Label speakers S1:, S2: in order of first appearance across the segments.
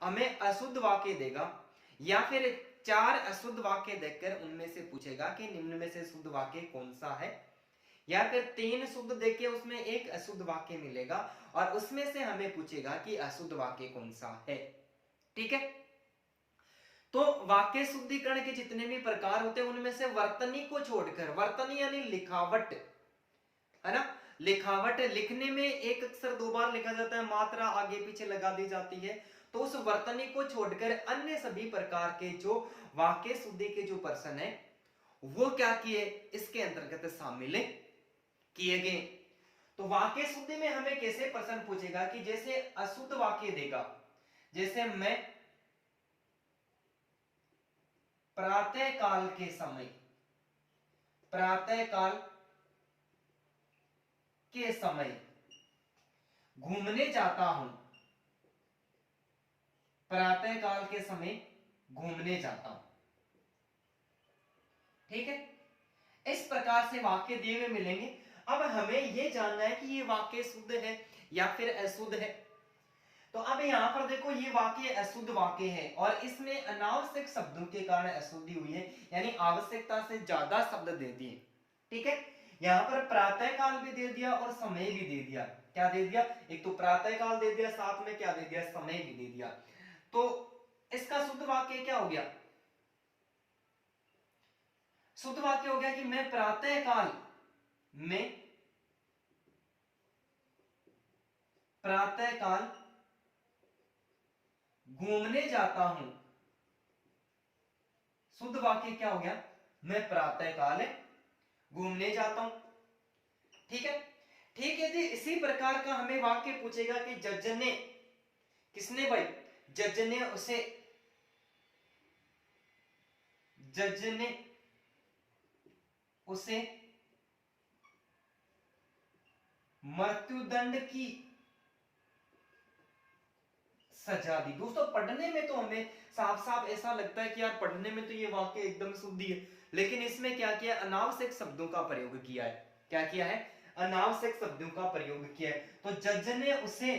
S1: हमें अशुद्ध वाक्य देगा या फिर 4 अशुद्ध वाक्य देकर उनमें से पूछेगा कि निम्न में से शुद्ध वाक्य कौन सा है, या फिर 3 शुद्ध देके उसमें एक अशुद्ध वाक्य मिलेगा और उसमें से हमें पूछेगा कि अशुद्ध वाक्य कौन सा है। ठीक है, तो वाक्य शुद्धिकरण के जितने भी प्रकार होते हैं उनमें से वर्तनी को छोड़कर, वर्तनी यानी लिखावट, है ना, लिखावट, लिखने में एक अक्षर 2 बार लिखा जाता है, मात्रा आगे पीछे लगा दी जाती है, तो उस वर्तनी को छोड़कर अन्य सभी प्रकार के जो वाक्य शुद्धि के जो प्रश्न है वो क्या किए, इसके अंतर्गत शामिल किए गए। तो वाक्य शुद्धि में हमें कैसे प्रश्न पूछेगा कि जैसे अशुद्ध वाक्य देगा, जैसे मैं प्रातः काल के समय, प्रातः काल के समय घूमने जाता हूं, प्रातः काल के समय घूमने जाता हूं। ठीक है, इस प्रकार से वाक्य दिए हुए मिलेंगे। अब हमें यह जानना है कि ये वाक्य शुद्ध है या फिर अशुद्ध है। तो अब यहां पर देखो ये वाक्य अशुद्ध वाक्य है और इसमें अनावश्यक शब्दों के कारण अशुद्धि हुई है, यानी आवश्यकता से ज्यादा शब्द दे दिए। ठीक है, यहां पर प्रातः काल भी दे दिया और समय भी दे दिया। क्या दे दिया, एक तो प्रातः काल दे दिया, साथ में क्या दे दिया, समय भी दे दिया। तो इसका शुद्ध वाक्य क्या हो गया, शुद्ध वाक्य हो गया कि मैं प्रातः काल में, प्रातः काल घूमने जाता हूं। शुद्ध वाक्य क्या हो गया, मैं प्रातः काल घूमने जाता हूं। ठीक है, ठीक है जी। इसी प्रकार का हमें वाक्य पूछेगा कि जज ने, किसने भाई, जज ने उसे, जज ने उसे मृत्युदंड की सजा दी। दोस्तों पढ़ने में तो हमें साफ साफ ऐसा लगता है कि यार पढ़ने में तो ये वाक्य एकदम शुद्ध ही है, लेकिन इसमें क्या किया, अनावश्यक शब्दों का प्रयोग किया है। क्या किया है, अनावश्यक शब्दों का प्रयोग किया है। तो जज ने उसे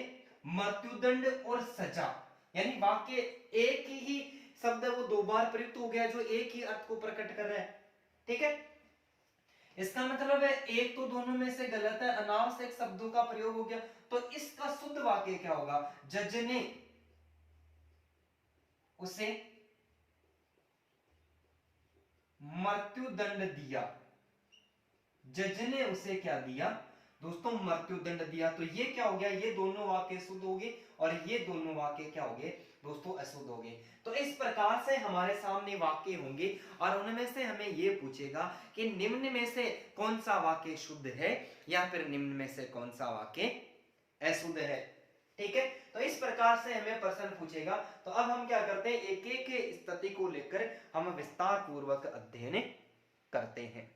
S1: मृत्युदंड और सजा, यानी वाक्य एक ही शब्द वो 2 बार प्रयुक्त हो गया जो एक ही अर्थ को प्रकट कर रहा है। ठीक है, इसका मतलब है एक तो दोनों में से गलत है, अनावश्यक शब्दों का प्रयोग हो गया। तो इसका शुद्ध वाक्य क्या होगा, जज ने उसे मृत्युदंड दिया, जज ने उसे क्या दिया दोस्तों, मृत्युदंड दिया। तो ये क्या हो गया, ये दोनों वाक्य शुद्ध हो गए और ये दोनों वाक्य क्या हो गए दोस्तों, अशुद्ध हो गए। तो इस प्रकार से हमारे सामने वाक्य होंगे और उनमें से हमें ये पूछेगा कि निम्न में से कौन सा वाक्य शुद्ध है या फिर निम्न में से कौन सा वाक्य अशुद्ध है। ठीक है, तो इस प्रकार से हमें प्रश्न पूछेगा। तो अब हम क्या करते हैं, एक एक स्थिति को लेकर हम विस्तार पूर्वक अध्ययन करते हैं।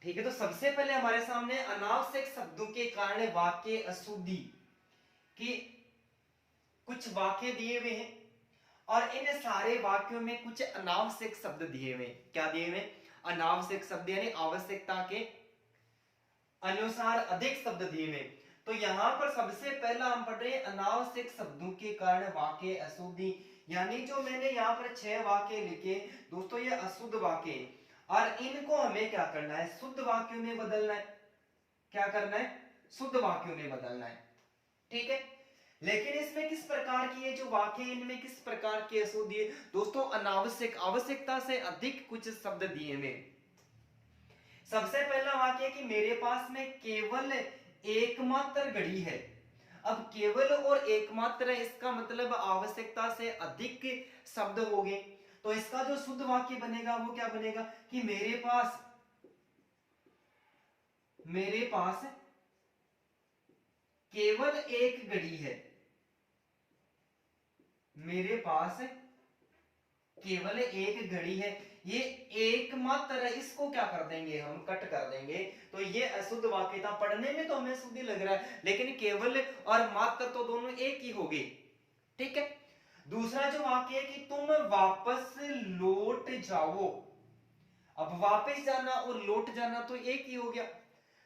S1: ठीक है, तो सबसे पहले हमारे सामने अनावश्यक शब्दों के कारण वाक्य अशुद्धि की कुछ वाक्य दिए हुए हैं और इन सारे वाक्यों में कुछ अनावश्यक शब्द दिए हुए। क्या दिए हुए, अनावश्यक शब्द यानी आवश्यकता के अनुसार अधिक शब्द दिए हुए। तो यहां पर सबसे पहला हम पढ़ रहे हैं अनावश्यक शब्दों के कारण वाक्य अशुद्धि, यानी जो मैंने यहां पर 6 वाक्य लिखे दोस्तों ये अशुद्ध वाक्य, और इनको हमें क्या करना है, शुद्ध वाक्यों में बदलना है। क्या करना है, शुद्ध वाक्यों में बदलना है। ठीक है, लेकिन इसमें किस प्रकार की है जो वाक्य, इनमें किस प्रकार की अशुद्धि है दोस्तों, अनावश्यक, आवश्यकता से अधिक कुछ शब्द दिए हुए। सबसे पहला वाक्य कि मेरे पास में केवल एकमात्र घड़ी है। अब केवल और एकमात्र, इसका मतलब आवश्यकता से अधिक शब्द हो गए। तो इसका जो शुद्ध वाक्य बनेगा वो क्या बनेगा कि मेरे पास, मेरे पास केवल एक घड़ी है, मेरे पास केवल एक घड़ी है। ये एकमात्र है, इसको क्या कर देंगे हम, कट कर देंगे। तो ये अशुद्ध वाक्य था, पढ़ने में तो हमें शुद्ध ही लग रहा है लेकिन केवल और मात्र तो दोनों एक ही हो गए। ठीक है, दूसरा जो वाक्य है कि तुम वापस लौट जाओ। अब वापस जाना और लौट जाना तो एक ही हो गया।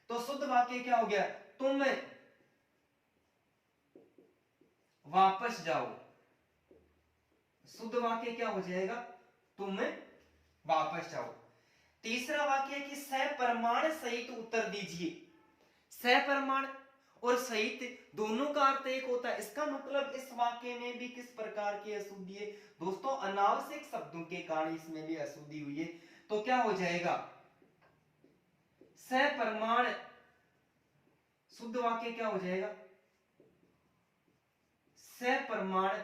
S1: तो शुद्ध वाक्य क्या हो गया, तुम वापस जाओ। शुद्ध वाक्य क्या हो जाएगा, तुम वापस जाओ। तीसरा वाक्य है कि सप्रमाण सहित उत्तर दीजिए। सप्रमाण और सहित दोनों का अर्थ एक होता है। इसका मतलब इस वाक्य में भी किस प्रकार की अशुद्धि है दोस्तों, अनावश्यक शब्दों के कारण इसमें भी अशुद्धि हुई है। तो क्या हो जाएगा, सप्रमाण, शुद्ध वाक्य क्या हो जाएगा, सप्रमाण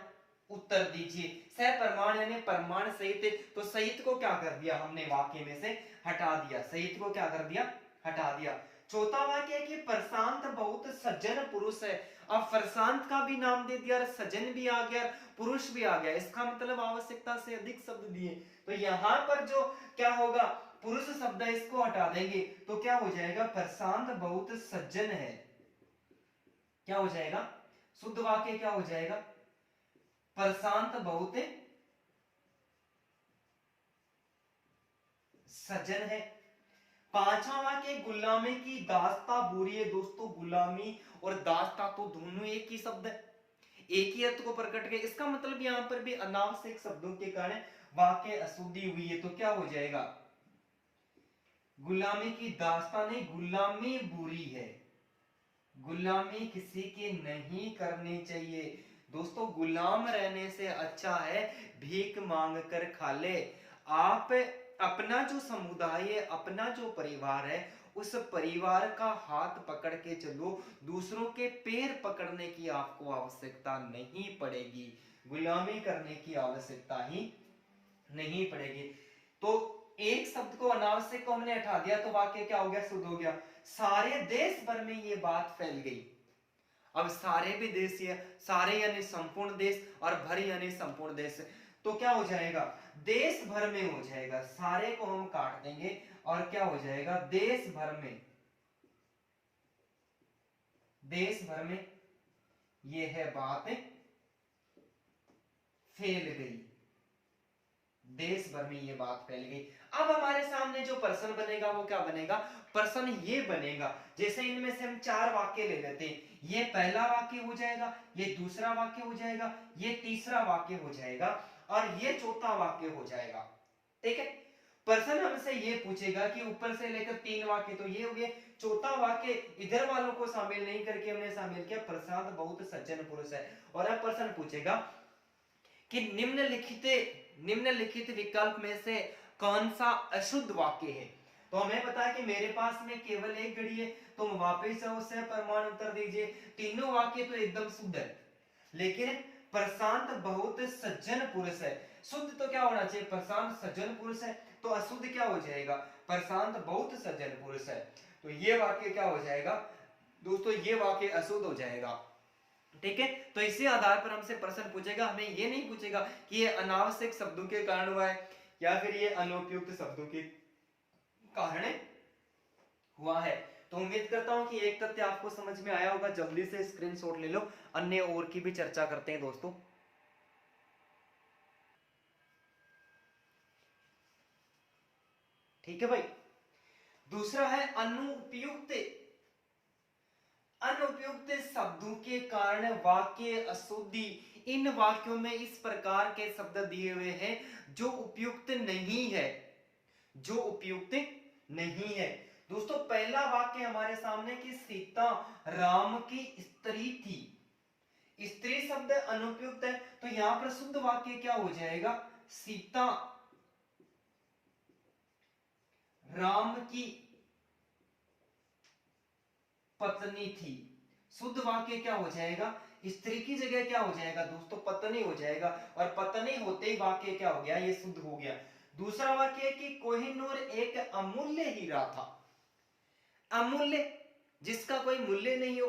S1: उत्तर दीजिए। सप्रमाण यानी प्रमाण सहित, तो सहित को क्या कर दिया हमने, वाक्य में से हटा दिया। सहित को क्या कर दिया, हटा दिया। चौथा वाक्य है कि प्रशांत बहुत सज्जन पुरुष है। अब प्रशांत का भी नाम दे दिया, सज्जन भी आ गया, पुरुष भी आ गया। इसका मतलब आवश्यकता से अधिक शब्द दिए। तो यहां पर जो क्या होगा, पुरुष शब्द है, इसको हटा देंगे तो क्या हो जाएगा, प्रशांत बहुत सज्जन है। क्या हो जाएगा, शुद्ध वाक्य क्या हो जाएगा, प्रशांत बहुत सज्जन है। पांचवा वाक्य, गुलामी की दास्ता बुरी है। दोस्तों गुलामी और दास्ता तो दोनों एक ही शब्द है, एक ही अर्थ को प्रकट किया। इसका मतलब यहां पर भी अनावश्यक शब्दों के कारण वाक्य अशुद्धि हुई है। तो क्या हो जाएगा, गुलामी की दास्ता नहीं, गुलामी बुरी है। गुलामी किसी की नहीं करनी चाहिए दोस्तों। गुलाम रहने से अच्छा है भीख मांग कर खा ले। आप अपना जो समुदाय है, अपना जो परिवार है, उस परिवार का हाथ पकड़ के चलो, दूसरों के पैर पकड़ने की आपको आवश्यकता नहीं पड़ेगी, गुलामी करने की आवश्यकता ही नहीं पड़ेगी। तो एक शब्द को, अनावश्यक को हमने हटा दिया तो वाक्य क्या हो गया, शुद्ध हो गया। सारे देश भर में ये बात फैल गई। अब सारे भी देश, ये सारे यानी संपूर्ण देश और भर यानी संपूर्ण देश, तो क्या हो जाएगा, देश भर में हो जाएगा। सारे को हम काट देंगे और क्या हो जाएगा, देश भर में, देश भर में ये है बात फैल गई, देश भर में ये बात फैल गई। अब हमारे सामने जो प्रश्न बनेगा वो क्या बनेगा, प्रश्न ये बनेगा, जैसे इनमें से हम चार वाक्य ले लेते हैं, ये पहला वाक्य हो जाएगा, ये दूसरा वाक्य हो जाएगा, ये तीसरा वाक्य हो जाएगा और ये चौथा वाक्य हो जाएगा। ठीक है, प्रश्न हमसे ये पूछेगा कि ऊपर से लेकर तीन वाक्य तो ये हो गए, चौथा वाक्य इधर वालों को शामिल नहीं करके हमने शामिल किया, प्रशांत बहुत सज्जन पुरुष है। और अब प्रश्न पूछेगा कि निम्नलिखित विकल्प में से कौन सा अशुद्ध वाक्य है। तो हमें पता है कि मेरे पास में केवल एक घड़ी है, तुम वापस से उससे प्रमाण उत्तर दीजिए। तीनों वाक्य तो एकदम शुद्ध है, लेकिन प्रशांत बहुत सज्जन पुरुष है, शुद्ध तो क्या होना चाहिए, प्रशांत सज्जन पुरुष है, तो अशुद्ध क्या हो जाएगा, प्रशांत बहुत सज्जन पुरुष है। तो ये वाक्य क्या हो जाएगा दोस्तों, ये वाक्य अशुद्ध हो जाएगा। ठीक है, तो इसी आधार पर हमसे प्रश्न पूछेगा, हमें ये नहीं पूछेगा कि ये अनावश्यक शब्दों के कारण हुआ है या फिर ये अनुपयुक्त शब्दों के कारण हुआ है। तो उम्मीद करता हूं कि एक तथ्य आपको समझ में आया होगा। जल्दी से स्क्रीनशॉट ले लो, अन्य और की भी चर्चा करते हैं दोस्तों। ठीक है भाई, दूसरा है अनुपयुक्त, अनुपयुक्त शब्दों के कारण वाक्य अशुद्धि। इन वाक्यों में इस प्रकार के शब्द दिए हुए हैं जो उपयुक्त नहीं है, जो उपयुक्त नहीं है। दोस्तों पहला वाक्य हमारे सामने कि सीता राम की स्त्री थी, स्त्री शब्द अनुपयुक्त है, तो यहां पर शुद्ध वाक्य क्या हो जाएगा, सीता राम की पत्नी थी। शुद्ध वाक्य क्या हो जाएगा, स्त्री की जगह क्या हो जाएगा दोस्तों, पत्नी हो जाएगा, और पत्नी होते ही वाक्य क्या हो गया, ये शुद्ध हो गया। दूसरा वाक्य है कि कोहिनूर एक अमूल्य हीरा था। अमूल्य, जिसका कोई मूल्य नहीं हो,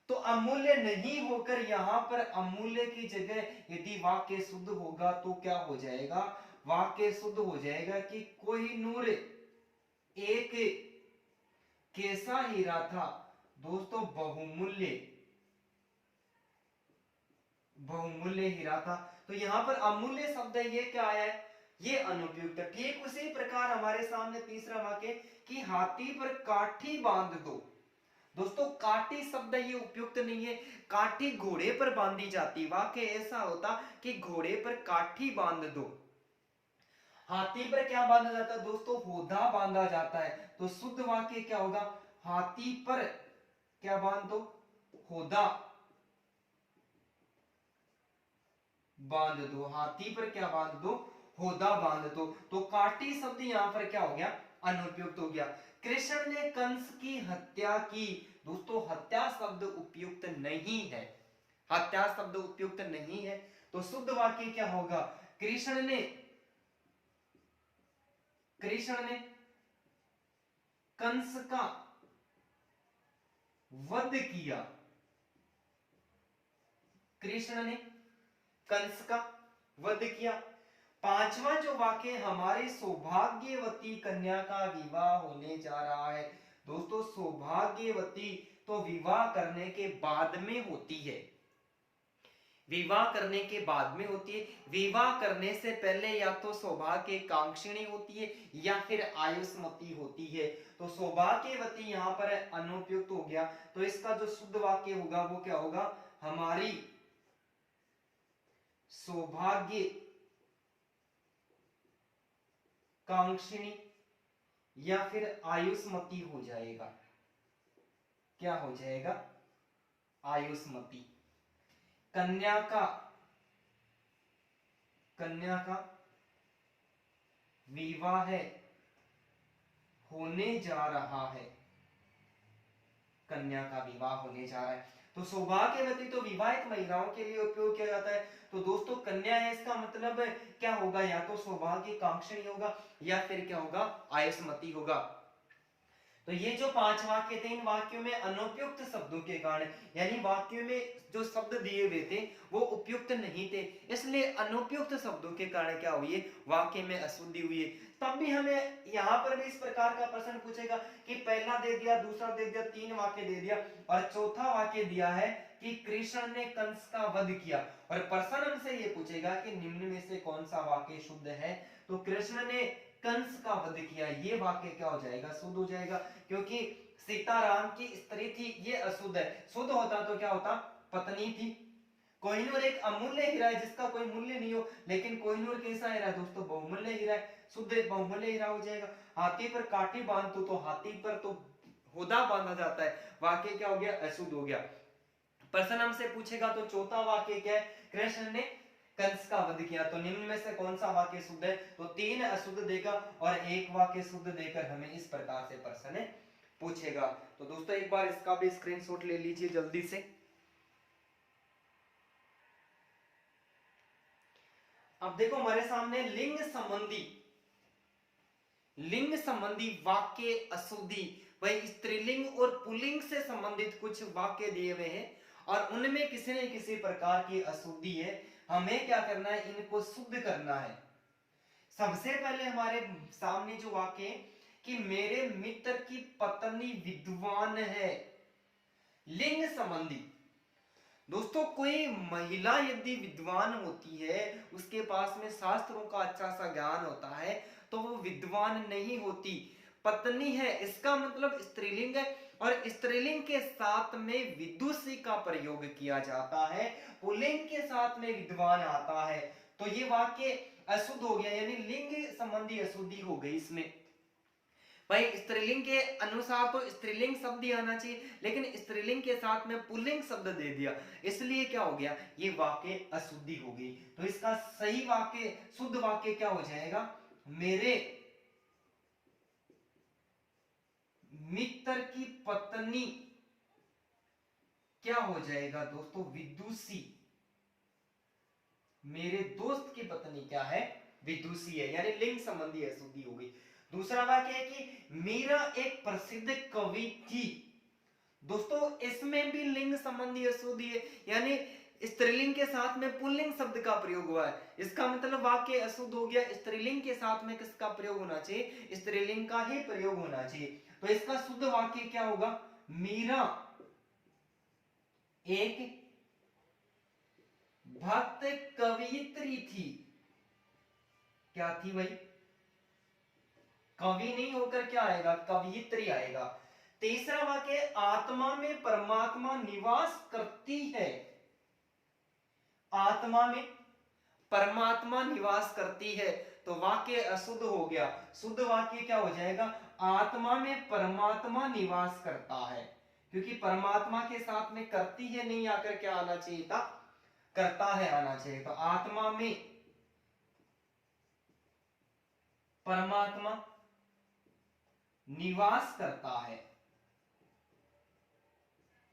S1: तो अमूल्य नहीं होकर यहां पर अमूल्य की जगह यदि वाक्य शुद्ध होगा तो क्या हो जाएगा, वाक्य शुद्ध हो जाएगा कि कोहिनूर एक कैसा हीरा था दोस्तों, बहुमूल्य, बहुमूल्य हीरा था। तो यहां पर अमूल्य शब्द है, ये क्या आया है, ये अनुपयुक्त। ठीक उसी प्रकार हमारे सामने तीसरा वाक्य कि हाथी पर काठी बांध दो, दोस्तों काठी शब्द ये उपयुक्त नहीं है। काठी घोड़े पर बांधी जाती, वाक्य ऐसा होता कि घोड़े पर काठी बांध दो। हाथी पर क्या बांधा जाता है दोस्तों, होदा बांधा जाता है। तो शुद्ध वाक्य क्या होगा, हाथी पर क्या बांध दो, होदा बांध दो। हाथी पर क्या बांध दो, होदा बांध दो। तो काटी शब्द यहां पर क्या हो गया, अनुपयुक्त हो गया। कृष्ण ने कंस की हत्या की, दोस्तों हत्या शब्द उपयुक्त नहीं है, हत्या शब्द उपयुक्त नहीं है। तो शुद्ध वाक्य क्या होगा, कृष्ण ने कंस का वध किया, कृष्ण ने कंस का वध किया। पांचवा जो वाक्य, हमारे सौभाग्यवती कन्या का विवाह होने जा रहा है। दोस्तों सौभाग्यवती तो विवाह करने के बाद में होती है, विवाह करने के बाद में होती है। विवाह करने से पहले या तो सौभाग्य कांक्षिणी होती है या फिर आयुष्मती होती है। तो सौभाग्यवती यहां पर अनुपयुक्त हो गया। तो इसका जो शुद्ध वाक्य होगा वो क्या होगा, हमारी सौभाग्य कांक्षिणी या फिर आयुष्मती हो जाएगा। क्या हो जाएगा, आयुष्मती। कन्या का विवाह होने जा रहा है, कन्या का विवाह होने जा रहा है। तो सौभाग्यवती तो विवाहित महिलाओं के लिए उपयोग किया जाता है। तो दोस्तों कन्या है, इसका मतलब क्या होगा, या तो सौभाग्य कांक्षणी होगा या फिर क्या होगा, आयुष्मती होगा। तो ये जो 5 वाक्य थे, इन वाक्यों में अनुपयुक्त शब्दों के कारण, यानी वाक्यों में जो शब्द दिए हुए थे वो उपयुक्त नहीं थे, इसलिए अनुपयुक्त शब्दों के कारण क्या हुई, वाक्य में अशुद्धि हुई है। तब भी हमें यहाँ पर भी इस प्रकार का प्रश्न पूछेगा कि पहला दे दिया, दूसरा दे दिया, 3 वाक्य दे दिया और चौथा वाक्य दिया है कि कृष्ण ने कंस का वध किया, और प्रश्न हमसे ये पूछेगा कि निम्न में से कौन सा वाक्य शुद्ध है। तो कृष्ण ने कंस का वध किया, ये वाक्य क्या हो जाएगा, शुद्ध हो जाएगा, क्योंकि सीताराम की स्त्री थी, ये अशुद्ध है। शुद्ध होता तो क्या होता, पत्नी थी। कोहिनूर एक अमूल्य हीरा है जिसका कोई मूल्य नहीं हो, लेकिन कोहिनूर कैसा हीरा है दोस्तों, बहुमूल्य हीरा है, शुद्ध बहुमूल्य हीरा हो जाएगा। हाथी पर काठी बांध दो, तो हाथी पर तो होदा बांधा जाता है, वाक्य क्या हो गया, अशुद्ध हो गया। प्रश्न हमसे पूछेगा तो चौथा वाक्य क्या है, कृष्ण ने कंस का वध किया, तो निम्न में से कौन सा वाक्य शुद्ध है, तो 3 अशुद्ध देगा और 1 वाक्य शुद्ध देकर हमें इस प्रकार से प्रश्न पूछेगा। तो दोस्तों एक बार इसका भी स्क्रीनशॉट ले लीजिए जल्दी से। अब देखो हमारे सामने लिंग संबंधी वाक्य अशुद्धि, वही स्त्रीलिंग और पुल्लिंग से संबंधित कुछ वाक्य दिए हुए हैं और उनमें किसी न किसी प्रकार की अशुद्धि है। हमें क्या करना है, इनको शुद्ध करना है। सबसे पहले हमारे सामने जो वाक्य है कि मेरे मित्र की पत्नी विद्वान है, लिंग संबंधी। दोस्तों कोई महिला यदि विद्वान होती है, उसके पास में शास्त्रों का अच्छा सा ज्ञान होता है, तो वो विद्वान नहीं होती। पत्नी है इसका मतलब स्त्रीलिंग है, और स्त्रीलिंग के साथ में विदुषी का प्रयोग किया जाता है, पुल्लिंग के साथ में विद्वान आता है। तो ये वाक्य अशुद्ध हो गया, यानी लिंग संबंधी अशुद्धि हो गई इसमें। भाई स्त्रीलिंग के अनुसार तो स्त्रीलिंग शब्द ही आना चाहिए, लेकिन स्त्रीलिंग के साथ में पुल्लिंग शब्द दे दिया, इसलिए क्या हो गया, ये वाक्य अशुद्धि हो गई। तो इसका सही वाक्य, शुद्ध वाक्य क्या हो जाएगा, मेरे मित्र की पत्नी क्या हो जाएगा दोस्तों, विदुषी। मेरे दोस्त की पत्नी क्या है, विदुषी है, यानी लिंग संबंधी अशुद्धि हो गई। दूसरा वाक्य है कि मीरा एक प्रसिद्ध कवि थी। दोस्तों इसमें भी लिंग संबंधी अशुद्धि है, यानी स्त्रीलिंग के साथ में पुल्लिंग शब्द का प्रयोग हुआ है, इसका मतलब वाक्य अशुद्ध हो गया। स्त्रीलिंग के साथ में किसका प्रयोग होना चाहिए, स्त्रीलिंग का ही प्रयोग होना चाहिए। तो इसका शुद्ध वाक्य क्या होगा, मीरा एक भक्त कवियत्री थी। क्या थी भाई, कवि नहीं होकर क्या आएगा, कवियत्री आएगा। तीसरा वाक्य, आत्मा में परमात्मा निवास करती है। आत्मा में परमात्मा निवास करती है, तो वाक्य अशुद्ध हो गया। शुद्ध वाक्य क्या हो जाएगा, आत्मा में परमात्मा निवास करता है, क्योंकि परमात्मा के साथ में करती है नहीं आकर क्या आना चाहिए था, करता है आना चाहिए। तो आत्मा में परमात्मा निवास करता है।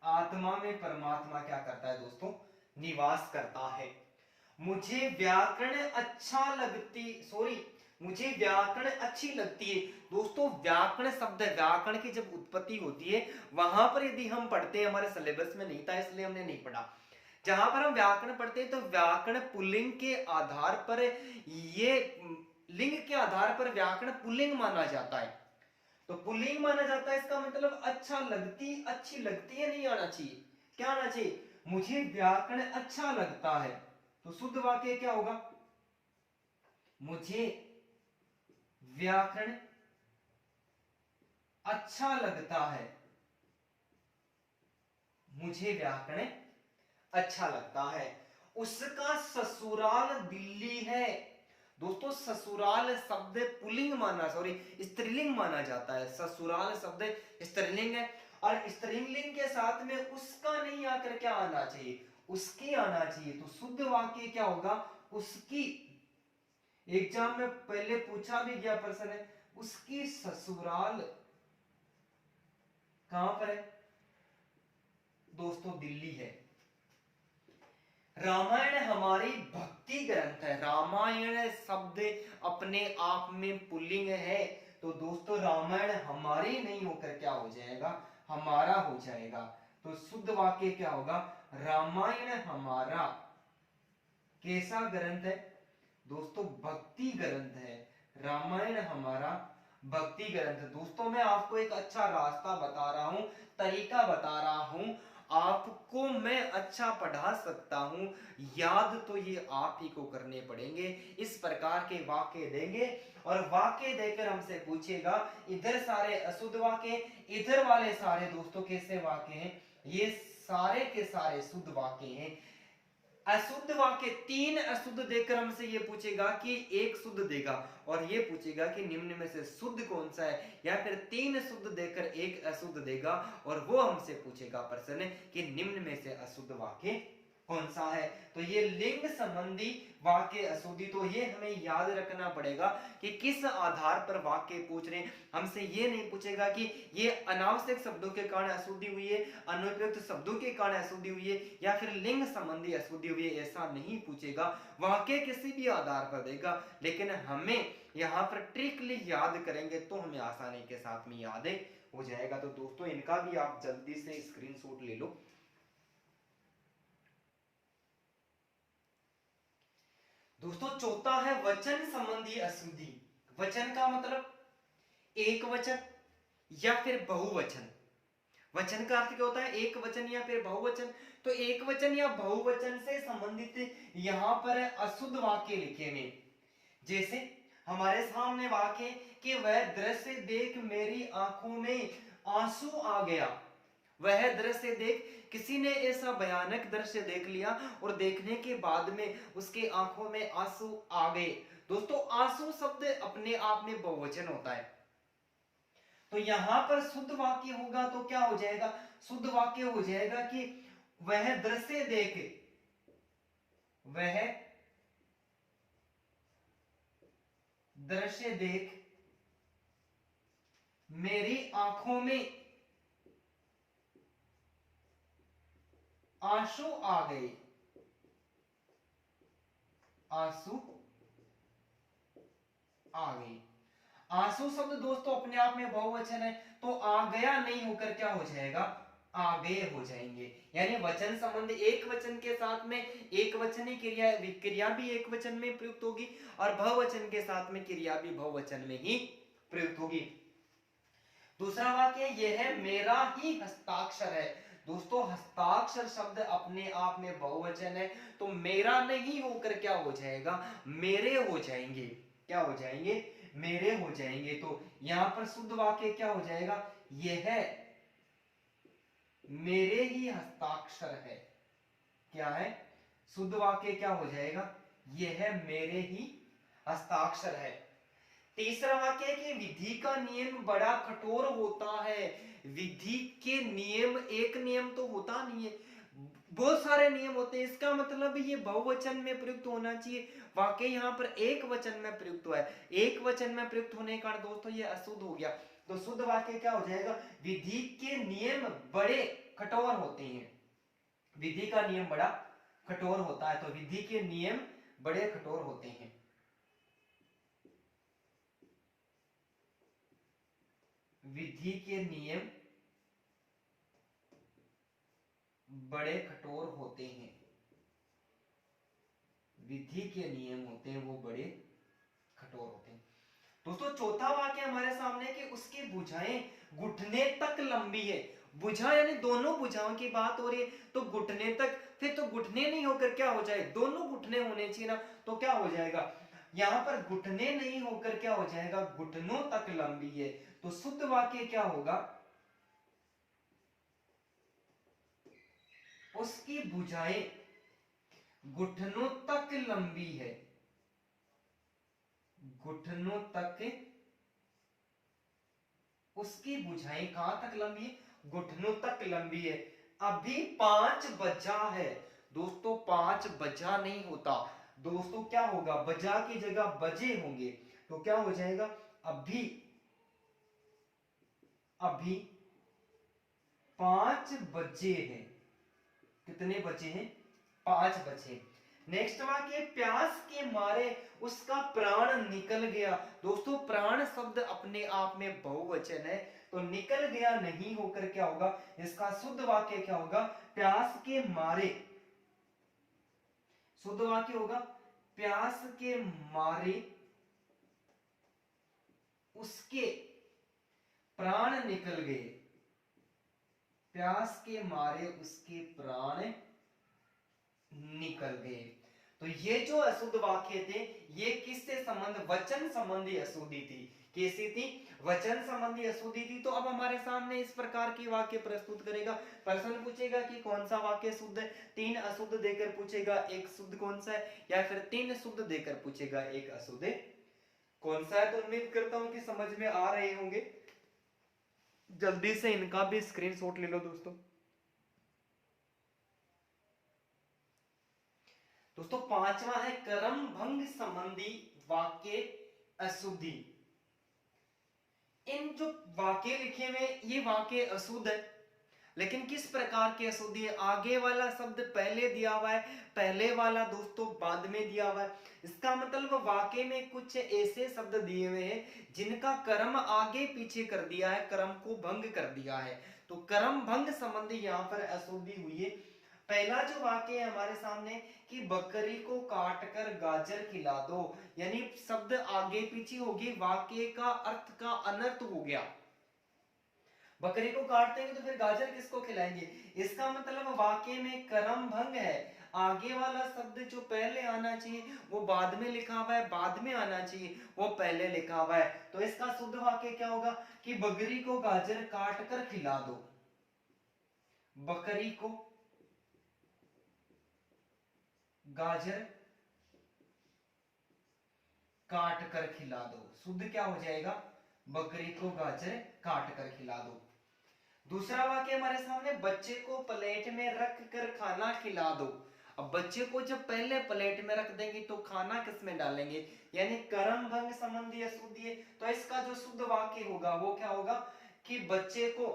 S1: आत्मा में परमात्मा क्या करता है दोस्तों, निवास करता है। मुझे व्याकरण अच्छा लगती, मुझे व्याकरण अच्छी लगती है। दोस्तों व्याकरण शब्द, व्याकरण की जब उत्पत्ति होती है वहां पर यदि हम पढ़ते हैं, हमारे सिलेबस में नहीं था इसलिए हमने नहीं पढ़ा, जहां पर हम व्याकरण पढ़ते हैं तो व्याकरण पुल्लिंग के आधार पर, ये लिंग के आधार पर व्याकरण पुल्लिंग माना जाता है। तो पुल्लिंग माना जाता है, इसका मतलब अच्छा लगती, अच्छी लगती है नहीं आना चाहिए, क्या आना चाहिए, मुझे व्याकरण अच्छा लगता है। तो शुद्ध वाक्य क्या होगा, मुझे व्याकरण अच्छा लगता है। मुझे व्याकरण अच्छा लगता है। उसका ससुराल दिल्ली है। दोस्तों ससुराल शब्द पुल्लिंग माना, स्त्रीलिंग माना जाता है। ससुराल शब्द स्त्रीलिंग है, और स्त्रीलिंग के साथ में उसका नहीं आकर क्या आना चाहिए, उसकी आना चाहिए। तो शुद्ध वाक्य क्या होगा, उसकी। एग्जाम में पहले पूछा भी गया प्रश्न है, उसकी ससुराल कहां पर है दोस्तों, दिल्ली है। रामायण हमारी भक्ति ग्रंथ है। रामायण शब्द अपने आप में पुल्लिंग है, तो दोस्तों रामायण हमारी नहीं होकर क्या हो जाएगा, हमारा हो जाएगा। तो शुद्ध वाक्य क्या होगा, रामायण हमारा कैसा ग्रंथ है दोस्तों, भक्ति ग्रंथ है। रामायण हमारा भक्ति ग्रंथ। दोस्तों मैं आपको एक अच्छा रास्ता बता रहा हूं, तरीका बता रहा हूं, आपको मैं अच्छा पढ़ा सकता हूं, याद तो ये आप ही को करने पड़ेंगे। इस प्रकार के वाक्य देंगे और वाक्य देकर हमसे पूछेगा, इधर सारे अशुद्ध वाक्य, इधर वाले सारे दोस्तों कैसे वाक्य हैं, ये सारे के सारे शुद्ध वाक्य हैं। अशुद्ध वाक्य 3 अशुद्ध देकर हमसे ये पूछेगा कि एक शुद्ध देगा, और ये पूछेगा कि निम्न में से शुद्ध कौन सा है, या फिर 3 शुद्ध देकर एक अशुद्ध देगा, और वो हमसे पूछेगा प्रश्न कि निम्न में से अशुद्ध वाक्य कौन सा है। तो ये लिंग संबंधी वाक्य अशुद्धि, तो ये हमें याद रखना पड़ेगा कि किस आधार पर वाक्य पूछ रहे हैं। हमसे ये नहीं पूछेगा कि ये अनावश्यक शब्दों के कारण अशुद्धि हुई है, अनुपयुक्त शब्दों के कारण अशुद्धि हुई है, या फिर लिंग संबंधी अशुद्धि हुई है, ऐसा नहीं पूछेगा। वाक्य किसी भी आधार पर देगा, लेकिन हमें यहाँ पर ट्रिकली याद करेंगे तो हमें आसानी के साथ में याद हो जाएगा। तो दोस्तों इनका भी आप जल्दी से स्क्रीनशॉट ले लो। दोस्तों चौथा है वचन संबंधी अशुद्धि। वचन का मतलब एक वचन या फिर बहुवचन। वचन का अर्थ क्या होता है, एक वचन या फिर बहुवचन। तो एक वचन या बहुवचन से संबंधित यहां पर अशुद्ध वाक्य लिखे हुए, जैसे हमारे सामने वाक्य कि वह दृश्य देख मेरी आंखों में आंसू आ गया। वह दृश्य देख, किसी ने ऐसा भयानक दृश्य देख लिया और देखने के बाद में उसके आंखों में आंसू आ गए। दोस्तों आंसू शब्द अपने आप में बहुवचन होता है, तो यहां पर शुद्ध वाक्य होगा तो क्या हो जाएगा, शुद्ध वाक्य हो जाएगा कि वह दृश्य देख, वह दृश्य देख मेरी आंखों में आंसू आ गए। आंसू आ गए। आंसू शब्द दोस्तों अपने आप में बहुवचन है, तो आ गया नहीं होकर क्या हो जाएगा, आ गए हो जाएंगे। यानी वचन संबंध एक वचन के साथ में एक वचनी क्रिया, क्रिया भी एक वचन में प्रयुक्त होगी, और बहुवचन के साथ में क्रिया भी बहुवचन में ही प्रयुक्त होगी। दूसरा वाक्य यह है मेरा ही हस्ताक्षर है। दोस्तों हस्ताक्षर शब्द अपने आप में बहुवचन है, तो मेरा नहीं होकर क्या हो जाएगा, मेरे हो जाएंगे। क्या हो जाएंगे, मेरे हो जाएंगे। तो यहां पर शुद्ध वाक्य क्या हो जाएगा, यह मेरे ही हस्ताक्षर है। क्या है? शुद्ध वाक्य क्या हो जाएगा? यह मेरे ही हस्ताक्षर है। तीसरा वाक्य है कि विधि का नियम बड़ा कठोर होता है। विधि के नियम, एक नियम तो होता नहीं है, बहुत सारे नियम होते हैं। इसका मतलब ये बहुवचन में प्रयुक्त होना चाहिए, वाक्य यहाँ पर एक वचन में प्रयुक्त हुआ है। एक वचन में प्रयुक्त होने का दोस्तों ये अशुद्ध हो गया। तो शुद्ध वाक्य क्या हो जाएगा? विधि के नियम बड़े कठोर होते हैं। विधि का नियम बड़ा कठोर होता है, तो विधि के नियम बड़े कठोर होते हैं। विधि के नियम बड़े कठोर होते हैं। विधि के नियम होते हैं वो बड़े कठोर होते हैं। दोस्तों चौथा वाक्य हमारे सामने कि उसकी भुजाएं घुटने तक लंबी है। भुजा यानी दोनों भुजाओं की बात हो रही है, तो घुटने तक, फिर तो घुटने नहीं होकर क्या हो जाए? दोनों घुटने होने चाहिए ना, तो क्या हो जाएगा? यहां पर घुटने नहीं होकर क्या हो जाएगा? घुटनों तक लंबी है। तो शुद्ध वाक्य क्या होगा? उसकी भुजाएं घुटनों तक लंबी है। घुटनों तक, उसकी भुजाएं कहां तक लंबी है? घुटनों तक लंबी है। अभी 5 बजा है। दोस्तों 5 बजा नहीं होता दोस्तों, क्या होगा? बजा की जगह बजे होंगे, तो क्या हो जाएगा? अभी, अभी 5 बजे हैं। कितने बजे हैं? 5 बजे। नेक्स्ट वाक्य, प्यास के मारे उसका प्राण निकल गया। दोस्तों प्राण शब्द अपने आप में बहुवचन है, तो निकल गया नहीं होकर क्या होगा? इसका शुद्ध वाक्य क्या होगा? प्यास के मारे। शुद्ध वाक्य होगा प्यास के मारे उसके प्राण निकल गए। प्यास के मारे उसके प्राण निकल गए। तो ये जो अशुद्ध वाक्य थे, ये किससे संबंध? वचन संबंधी अशुद्धि थी। कैसी थी? वचन संबंधी अशुद्धि थी। तो अब हमारे सामने इस प्रकार की वाक्य प्रस्तुत करेगा। प्रश्न पूछेगा कि कौन सा वाक्य शुद्ध है, 3 अशुद्ध देकर पूछेगा, एक शुद्ध कौन सा है, या फिर 3 शुद्ध देकर पूछेगा, एक अशुद्ध कौन सा है। तो उम्मीद करता हूं कि समझ में आ रहे होंगे। जल्दी से इनका भी स्क्रीनशॉट ले लो दोस्तों। दोस्तों पांचवा है कर्म भंग संबंधी वाक्य अशुद्धि। इन जो वाक्य लिखे हुए ये वाक्य अशुद्ध है, लेकिन किस प्रकार के अशुद्धि है? आगे वाला शब्द पहले दिया हुआ है, पहले वाला दोस्तों बाद में दिया हुआ है। इसका मतलब वाक्य में कुछ ऐसे शब्द दिए हुए हैं जिनका कर्म आगे पीछे कर दिया है, कर्म को भंग कर दिया है। तो कर्म भंग संबंधी यहाँ पर अशुद्धि हुई है। पहला जो वाक्य है हमारे सामने कि बकरी को काटकर गाजर खिला दो, यानी शब्द आगे पीछे होगी, वाक्य का अर्थ का अनर्थ हो गया। बकरी को काटते हैं तो फिर गाजर किसको खिलाएंगे? इसका मतलब वाक्य में कर्म भंग है। आगे वाला शब्द जो पहले आना चाहिए वो बाद में लिखा हुआ है, बाद में आना चाहिए वो पहले लिखा हुआ है। तो इसका शुद्ध वाक्य क्या होगा कि बकरी को गाजर काट कर खिला दो। बकरी को गाजर काट कर खिला दो। शुद्ध क्या हो जाएगा? बकरी को गाजर काट कर खिला दो। दूसरा वाक्य हमारे सामने, बच्चे को प्लेट में रख कर खाना खिला दो। अब बच्चे को जब पहले प्लेट में रख देंगे तो खाना किस में डालेंगे? यानी कर्म भंग संबंधी अशुद्धि है। तो इसका जो शुद्ध वाक्य होगा वो क्या होगा कि बच्चे को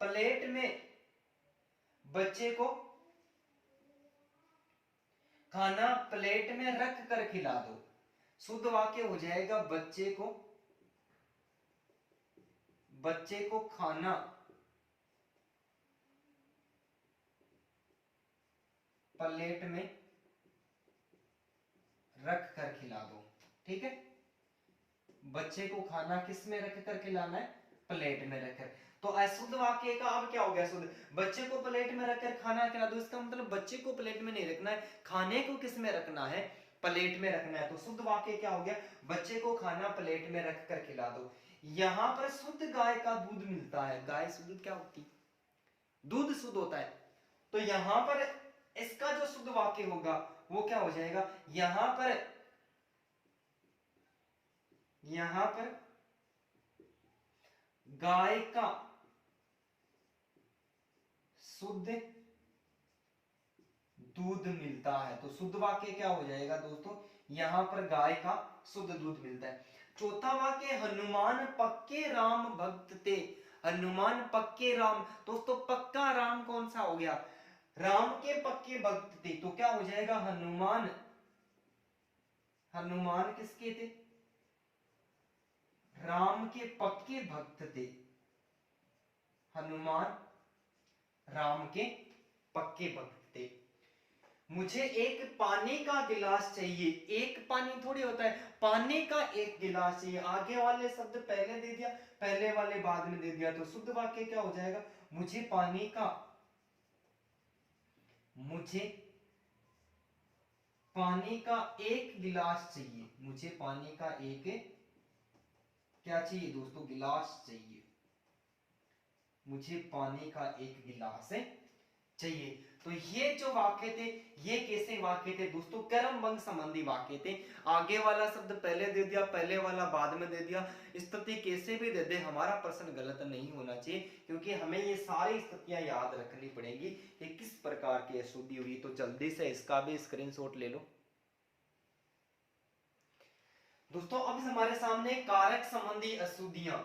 S1: प्लेट में, बच्चे को खाना प्लेट में रख कर खिला दो। शुद्ध वाक्य हो जाएगा बच्चे को, बच्चे को खाना प्लेट में रख कर खिला दो। ठीक है, बच्चे को खाना किस में रख कर खिलाना है? प्लेट में रखकर। तो अशुद्ध वाक्य का अब क्या हो गया शुद्ध? बच्चे को प्लेट में रखकर खाना खिला दो। इसका मतलब बच्चे को प्लेट में नहीं रखना है, खाने को किस में रखना है? प्लेट में रखना है। तो शुद्ध वाक्य क्या हो गया? बच्चे को खाना प्लेट में रख कर खिला दो। यहां पर शुद्ध गाय का दूध मिलता है। गाय शुद्ध क्या होती? दूध शुद्ध होता है। तो यहां पर इसका जो शुद्ध वाक्य होगा वो क्या हो जाएगा, यहां पर गाय का शुद्ध दूध मिलता है। तो शुद्ध वाक्य क्या हो जाएगा दोस्तों, यहां पर गाय का शुद्ध दूध मिलता है। चौथा वाक्य, हनुमान पक्के राम भक्त थे। हनुमान पक्के राम, दोस्तों पक्का राम कौन सा हो गया, राम के पक्के भक्त थे। तो क्या हो जाएगा, हनुमान, हनुमान किसके थे, राम के पक्के भक्त थे। हनुमान राम के पक्के भक्त थे। मुझे एक पानी का गिलास चाहिए, एक पानी थोड़ी होता है, पानी का एक गिलास चाहिए। आगे वाले शब्द पहले दे दिया, पहले वाले बाद में दे दिया। तो शुद्ध वाक्य क्या हो जाएगा, मुझे पानी का एक गिलास चाहिए। मुझे पानी का एक क्या चाहिए दोस्तों, गिलास चाहिए। मुझे पानी का एक गिलास चाहिए। तो ये जो वाक्य थे ये कैसे वाक्य थे दोस्तों, कर्म भंग संबंधी वाक्य थे। आगे वाला शब्द पहले दे दिया, पहले वाला बाद में दे दिया। स्थिति कैसे भी दे दे, हमारा प्रश्न गलत नहीं होना चाहिए, क्योंकि हमें ये सारी स्थितियां याद रखनी पड़ेगी कि किस प्रकार की अशुद्धि हुई। तो जल्दी से इसका भी स्क्रीनशॉट ले लो दोस्तों। अब हमारे सामने कारक संबंधी अशुद्धियां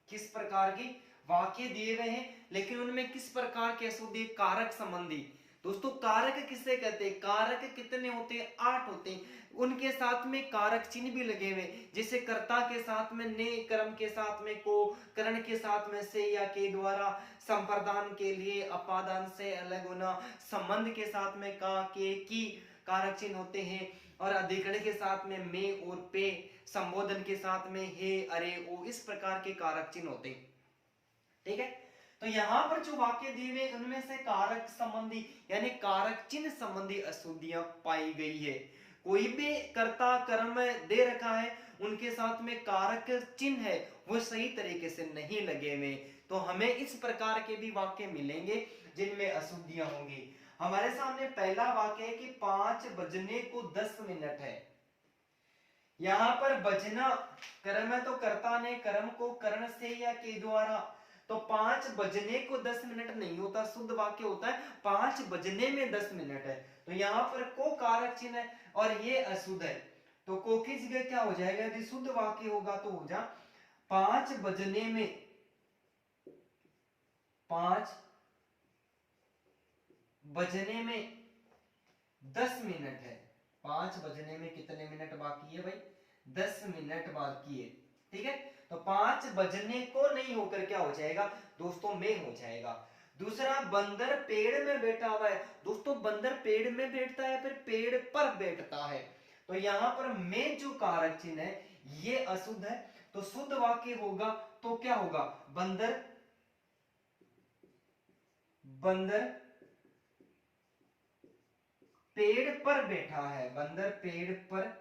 S1: किस प्रकार की, वाक्य दिए गए हैं लेकिन उनमें किस प्रकार की अशुद्धि, कारक संबंधी। दोस्तों कारक किसे कहते हैं, कारक कितने होते हैं, 8 होते हैं। उनके साथ में कारक चिन्ह भी लगे हुए, जैसे कर्ता के साथ में ने, कर्म के साथ में को, करण के साथ में से या के द्वारा, संप्रदान के लिए अपादान से अलग होना, संबंध के साथ में का, के, की कारक चिन्ह होते हैं, और अधिकरण के साथ में में और पे, संबोधन के साथ में हे, अरे, ओ, इस प्रकार के कारक चिन्ह होते हैं। ठीक है, तो यहां पर जो वाक्य दिए हुए उनमें से कारक संबंधी यानी कारक चिन्ह संबंधी अशुद्धियां पाई गई है। कोई भी कर्ता कर्म दे रखा है, उनके साथ में कारक चिन्ह है वो सही तरीके से नहीं लगे हुए, तो हमें इस प्रकार के भी वाक्य मिलेंगे जिनमें अशुद्धियां होंगी। हमारे सामने पहला वाक्य है कि 5 बजने को 10 मिनट है। यहां पर बजना कर्म है, तो कर्ता ने कर्म को करण से या के द्वारा, तो 5 बजने को 10 मिनट नहीं होता, शुद्ध वाक्य होता है 5 बजने में 10 मिनट है। तो यहां पर को कारक चिन्ह है और ये अशुद्ध है, तो को की जगह क्या हो जाएगा, यदि शुद्ध वाक्य होगा तो हो जा 5 बजने में 10 मिनट है। 5 बजने में कितने मिनट बाकी है भाई, 10 मिनट बाकी है। ठीक है, तो 5 बजने को नहीं होकर क्या हो जाएगा दोस्तों, में हो जाएगा। दूसरा, बंदर पेड़ में बैठा हुआ है। दोस्तों बंदर पेड़ में बैठता है फिर पेड़ पर बैठता है, तो यहां पर में जो कारक चिन्ह है ये अशुद्ध है। तो शुद्ध वाक्य होगा तो क्या होगा, बंदर पेड़ पर बैठा है, बंदर पेड़ पर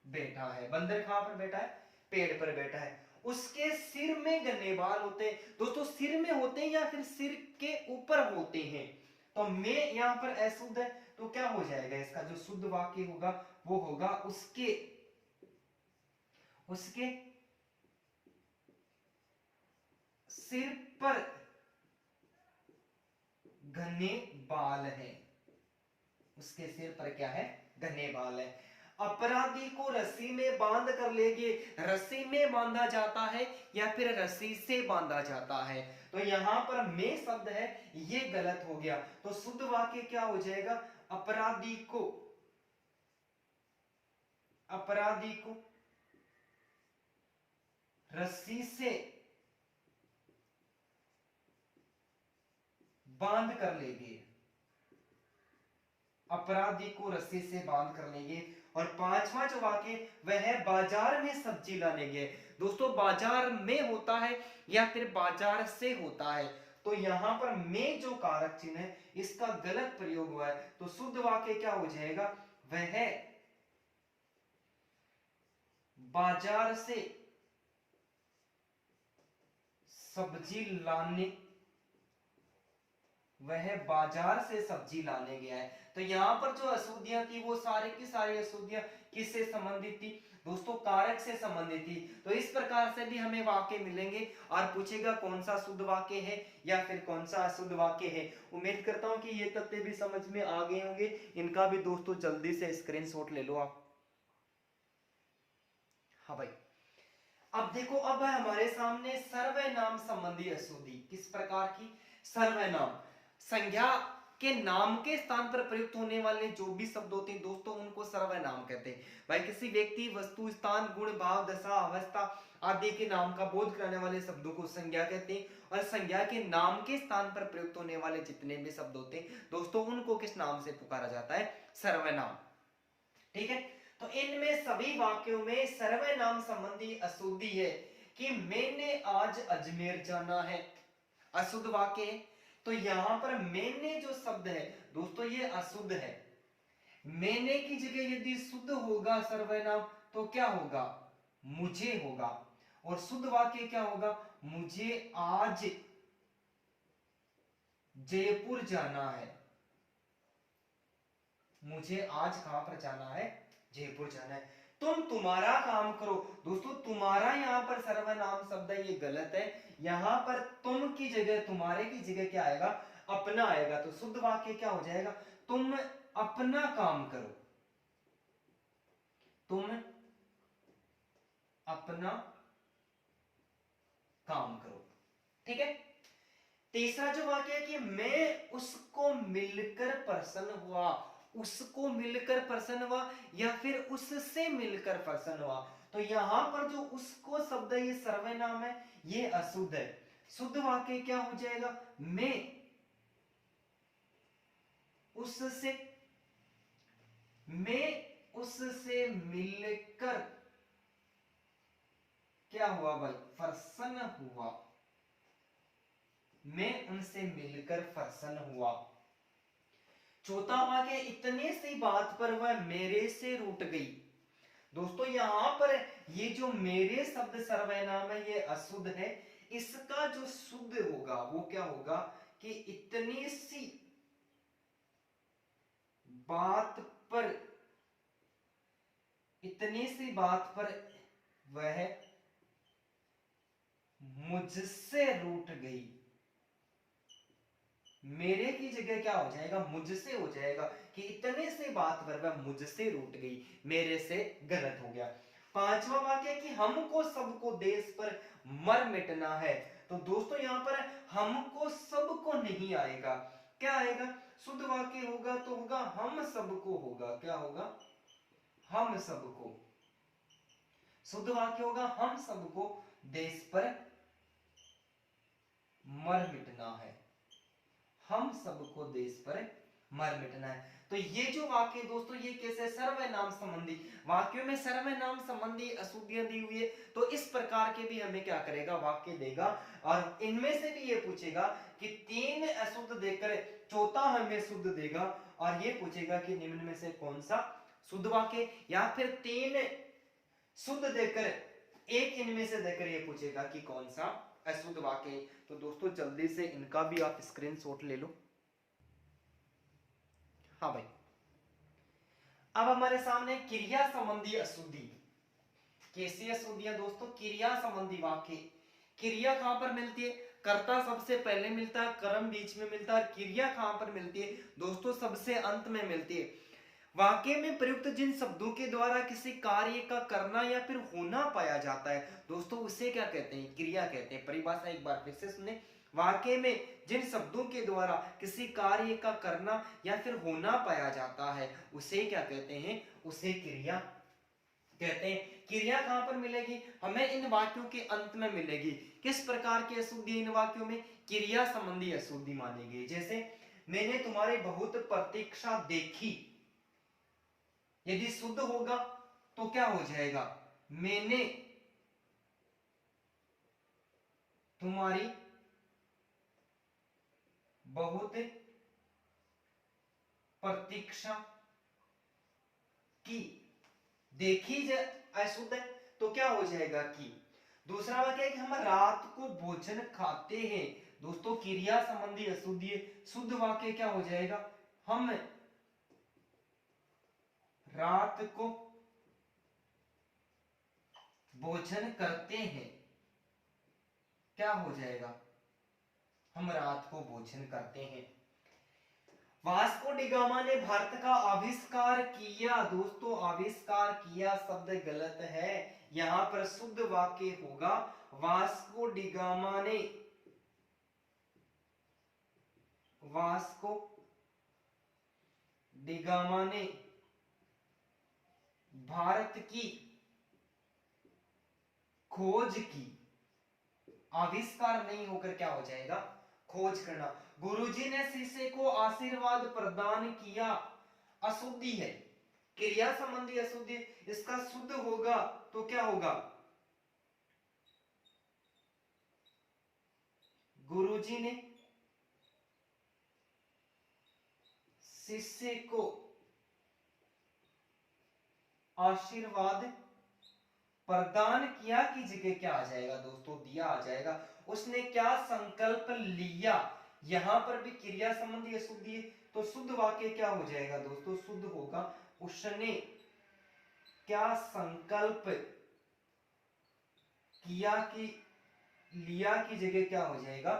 S1: बैठा है। बंदर कहां पर बैठा है, पेड़ पर बैठा है। उसके सिर में घने बाल होते हैं। दोस्तों सिर में होते हैं या फिर सिर के ऊपर होते हैं, तो में यहां पर अशुद्ध है, तो क्या हो जाएगा, इसका जो शुद्ध वाक्य होगा वो होगा उसके सिर पर घने बाल है। उसके सिर पर क्या है, घने बाल है। अपराधी को रस्सी में बांध कर ले गए, रस्सी में बांधा जाता है या फिर रस्सी से बांधा जाता है, तो यहां पर में शब्द है ये गलत हो गया। तो शुद्ध वाक्य क्या हो जाएगा, अपराधी को रस्सी से बांध कर ले गए, अपराधी को रस्सी से बांध कर ले गए। और पांचवा जो वाक्य वह है बाजार में सब्जी लाने गए। दोस्तों बाजार में होता है या फिर बाजार से होता है, तो यहां पर में जो कारक चिन्ह है इसका गलत प्रयोग हुआ है। तो शुद्ध वाक्य क्या हो जाएगा, वह बाजार से सब्जी लाने, वह बाजार से सब्जी लाने गया है। तो यहाँ पर जो अशुद्धियां थी वो सारी की सारी अशुद्धियां किससे संबंधित थी दोस्तों? कारक से संबंधित थी। तो इस प्रकार से भी हमें वाक्य मिलेंगे और पूछेगा कौन सा शुद्ध वाक्य है या फिर कौन सा अशुद्ध वाक्य है। उम्मीद करता हूं कि ये तथ्य भी समझ में आ गए होंगे। इनका भी दोस्तों जल्दी से स्क्रीनशॉट ले लो आप। हाँ भाई, अब देखो, अब है हमारे सामने सर्वनाम संबंधी अशुद्धि। किस प्रकार की? सर्वनाम, संज्ञा के नाम के स्थान पर प्रयुक्त होने वाले जो भी शब्द होते हैं दोस्तों उनको सर्वनाम कहते हैं। भाई किसी व्यक्ति, वस्तु, स्थान, गुण, भाव, दशा, अवस्था आदि के नाम का बोध कराने वाले शब्दों को संज्ञा कहते हैं। और संज्ञा के नाम के स्थान पर प्रयुक्त होने वाले जितने भी शब्द होते हैं दोस्तों उनको किस नाम से पुकारा जाता है? सर्वनाम। ठीक है, तो इनमें सभी वाक्यों में सर्वनाम संबंधी अशुद्धि है कि मैंने आज अजमेर जाना है, अशुद्ध वाक्य है। तो यहां पर मैंने जो शब्द है दोस्तों ये अशुद्ध है। मैंने की जगह यदि शुद्ध होगा सर्वनाम तो क्या होगा? मुझे होगा। और शुद्ध वाक्य क्या होगा? मुझे आज जयपुर जाना है। मुझे आज कहां पर जाना है? जयपुर जाना है। तुम तुम्हारा काम करो दोस्तों, तुम्हारा यहां पर सर्वनाम शब्द है, ये गलत है। यहां पर तुम की जगह, तुम्हारे की जगह क्या आएगा? अपना आएगा। तो शुद्ध वाक्य क्या हो जाएगा? तुम अपना काम करो, तुम अपना काम करो। ठीक है, तीसरा जो वाक्य है कि मैं उसको मिलकर प्रसन्न हुआ, उसको मिलकर प्रसन्न हुआ या फिर उससे मिलकर प्रसन्न हुआ। तो यहां पर जो उसको शब्द है ये सर्वनाम है, ये अशुद्ध है। शुद्ध वाक्य क्या हो जाएगा? मैं उससे, मैं उससे मिलकर क्या हुआ भाई? प्रसन्न हुआ। मैं उनसे मिलकर प्रसन्न हुआ। चौथा वाक्य, इतने सी बात पर वह मेरे से रूठ गई। दोस्तों यहां पर ये जो मेरे शब्द सर्वनाम है ये अशुद्ध है। इसका जो शुद्ध होगा वो क्या होगा कि इतनी सी बात पर, इतनी सी बात पर वह मुझसे रूठ गई। मेरे की जगह क्या हो जाएगा? मुझसे हो जाएगा कि इतने से बात पर वह मुझसे रूठ गई, मेरे से गलत हो गया। पांचवा वाक्य कि हमको सबको देश पर मर मिटना है। तो दोस्तों यहां पर हमको सबको नहीं आएगा, क्या आएगा? शुद्ध वाक्य होगा तो होगा हम सबको होगा। क्या होगा? हम सबको। शुद्ध वाक्य होगा हम सबको देश पर मर मिटना है, हम सबको देश पर मर मिटना है। तो ये जो वाक्य दोस्तों ये कैसे? सर्वनाम संबंधी वाक्यों में सर्वनाम संबंधी अशुद्धियां दी हुई है। तो इस प्रकार के भी हमें क्या करेगा? वाक्य देगा। और इनमें से भी ये पूछेगा कि तीन अशुद्ध देकर चौथा हमें शुद्ध देगा और ये पूछेगा कि निम्न में से कौन सा शुद्ध वाक्य, या फिर तीन शुद्ध देकर एक इनमें से देकर ये पूछेगा कि कौन सा अशुद्ध वाक्य। तो दोस्तों जल्दी से इनका भी आप स्क्रीनशॉट ले लो। हाँ भाई, अब हमारे सामने क्रिया संबंधी अशुद्धि। कैसी अशुद्धियां दोस्तों? क्रिया संबंधी वाक्य। क्रिया कहां पर मिलती है? कर्ता सबसे पहले मिलता है, कर्म बीच में मिलता है, क्रिया कहां पर मिलती है दोस्तों? सबसे अंत में मिलती है। वाक्य में प्रयुक्त जिन शब्दों के द्वारा किसी कार्य का करना या फिर होना पाया जाता है दोस्तों उसे क्या कहते हैं? क्रिया कहते हैं। परिभाषा एक बार फिर से सुने। वाक्य में जिन शब्दों के द्वारा किसी कार्य का करना या फिर होना पाया जाता है उसे क्या कहते हैं? उसे क्रिया कहते हैं। क्रिया कहां पर मिलेगी? हमें इन वाक्यों के अंत में मिलेगी। किस प्रकार की अशुद्धि इन वाक्यों में? क्रिया संबंधी अशुद्धि मानी गई। जैसे मैंने तुम्हारी बहुत प्रतीक्षा देखी, यदि शुद्ध होगा तो क्या हो जाएगा? मैंने तुम्हारी बहुत प्रतीक्षा की। देखी अशुद्ध है तो क्या हो जाएगा? की। दूसरा वाक्य है कि हम रात को भोजन खाते हैं। दोस्तों क्रिया संबंधी अशुद्धि है, शुद्ध वाक्य क्या हो जाएगा, हम रात को भोजन करते हैं, क्या हो जाएगा, हम रात को भोजन करते हैं। वास्को डिगामा ने भारत का आविष्कार किया। दोस्तों आविष्कार किया शब्द गलत है, यहां पर शुद्ध वाक्य होगा वास्को डिगामा ने, वास्को डिगामा ने भारत की खोज की। आविष्कार नहीं होकर क्या हो जाएगा, खोज करना। गुरुजी ने शिष्य को आशीर्वाद प्रदान किया, अशुद्धि है, क्रिया संबंधी अशुद्धि, इसका शुद्ध होगा तो क्या होगा, गुरुजी ने शिष्य को आशीर्वाद प्रदान किया की जगह क्या आ जाएगा दोस्तों, दिया आ जाएगा। उसने क्या संकल्प लिया, यहां पर भी क्रिया संबंधी अशुद्धि है, तो शुद्ध वाक्य क्या हो जाएगा दोस्तों, शुद्ध होगा उसने क्या संकल्प किया की, लिया की जगह क्या हो जाएगा,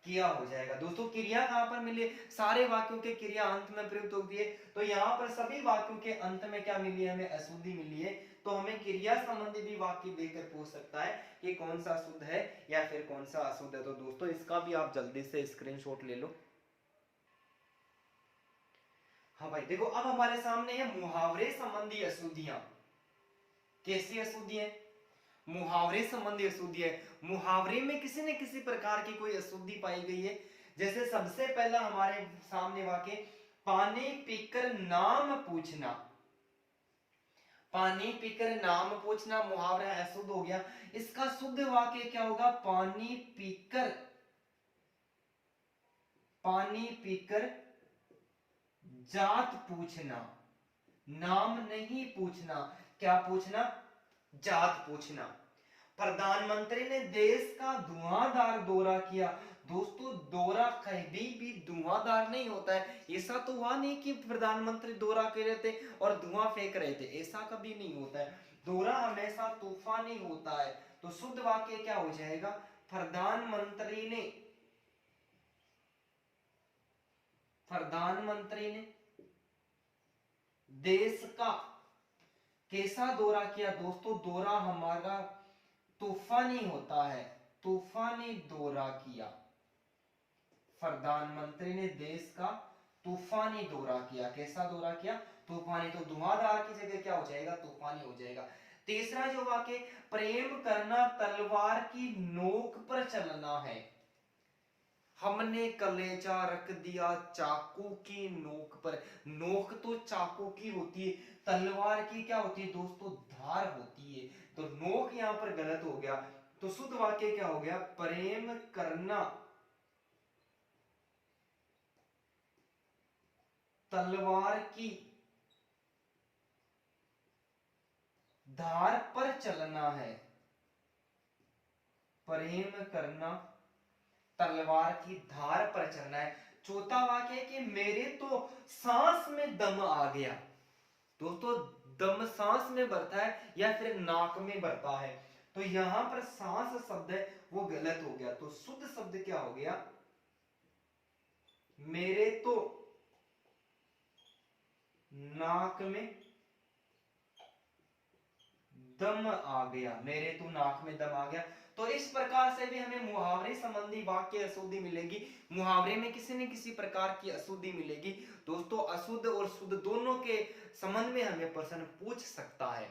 S1: किया हो जाएगा। दोस्तों क्रिया कहां पर मिले, सारे वाक्यों के क्रिया अंत में प्रयुक्त होती है, तो यहां पर सभी वाक्यों के अंत में क्या मिली है, हमें अशुद्धि मिली है। तो हमें क्रिया संबंधी भी वाक्य देकर पूछ सकता है कि कौन सा शुद्ध है या फिर कौन सा अशुद्ध है। तो दोस्तों इसका भी आप जल्दी से स्क्रीनशॉट ले लो। हाँ भाई देखो, अब हमारे सामने है मुहावरे संबंधी अशुद्धियां। कैसी अशुद्धि है, मुहावरे संबंधी अशुद्धि है। मुहावरे में किसी न किसी प्रकार की कोई अशुद्धि पाई गई है। जैसे सबसे पहला हमारे सामने वाक्य, पानी पीकर नाम पूछना, पानी पीकर नाम पूछना मुहावरा अशुद्ध हो गया। इसका शुद्ध वाक्य क्या होगा, पानी पीकर, पानी पीकर जात पूछना, नाम नहीं पूछना, क्या पूछना, जात पूछना। प्रधानमंत्री ने देश का धुआंधार दौरा किया। दोस्तों दौरा कभी भी धुआंधार नहीं होता है, ऐसा तो हुआ नहीं कि प्रधानमंत्री दौरा कर रहे थे और धुआं फेंक रहे थे, ऐसा कभी नहीं होता है। दौरा हमेशा तूफानी होता है। तो शुद्ध वाक्य क्या हो जाएगा, प्रधानमंत्री ने, प्रधानमंत्री ने देश का कैसा दौरा किया। दोस्तों दौरा हमारा तूफानी होता है, तूफानी दौरा किया। प्रधानमंत्री ने देश का तूफानी दौरा किया, कैसा दौरा किया, तूफानी। तो धुआंधार की जगह क्या हो जाएगा, तूफानी हो जाएगा। तीसरा जो वाक्य, प्रेम करना तलवार की नोक पर चलना है, हमने कलेजा रख दिया चाकू की नोक पर। नोक तो चाकू की होती है, तलवार की क्या होती है दोस्तों, धार होती है। तो नोक यहां पर गलत हो गया। तो शुद्ध वाक्य क्या हो गया, प्रेम करना तलवार की धार पर चलना है, प्रेम करना तलवार की धार पर चलना है। चौथा वाक्य है कि मेरे तो सांस में दम आ गया। दोस्तों दम सांस में भरता है या फिर नाक में भरता है, तो यहां पर सांस शब्द है वो गलत हो गया। तो शुद्ध शब्द क्या हो गया, मेरे तो नाक में दम आ गया, मेरे तो नाक में दम आ गया। तो इस प्रकार से भी हमें मुहावरे संबंधी वाक्य अशुद्धि मिलेगी। मुहावरे में किसी न किसी प्रकार की अशुद्धि मिलेगी। दोस्तों अशुद्ध और शुद्ध दोनों के संबंध में हमें प्रश्न पूछ सकता है,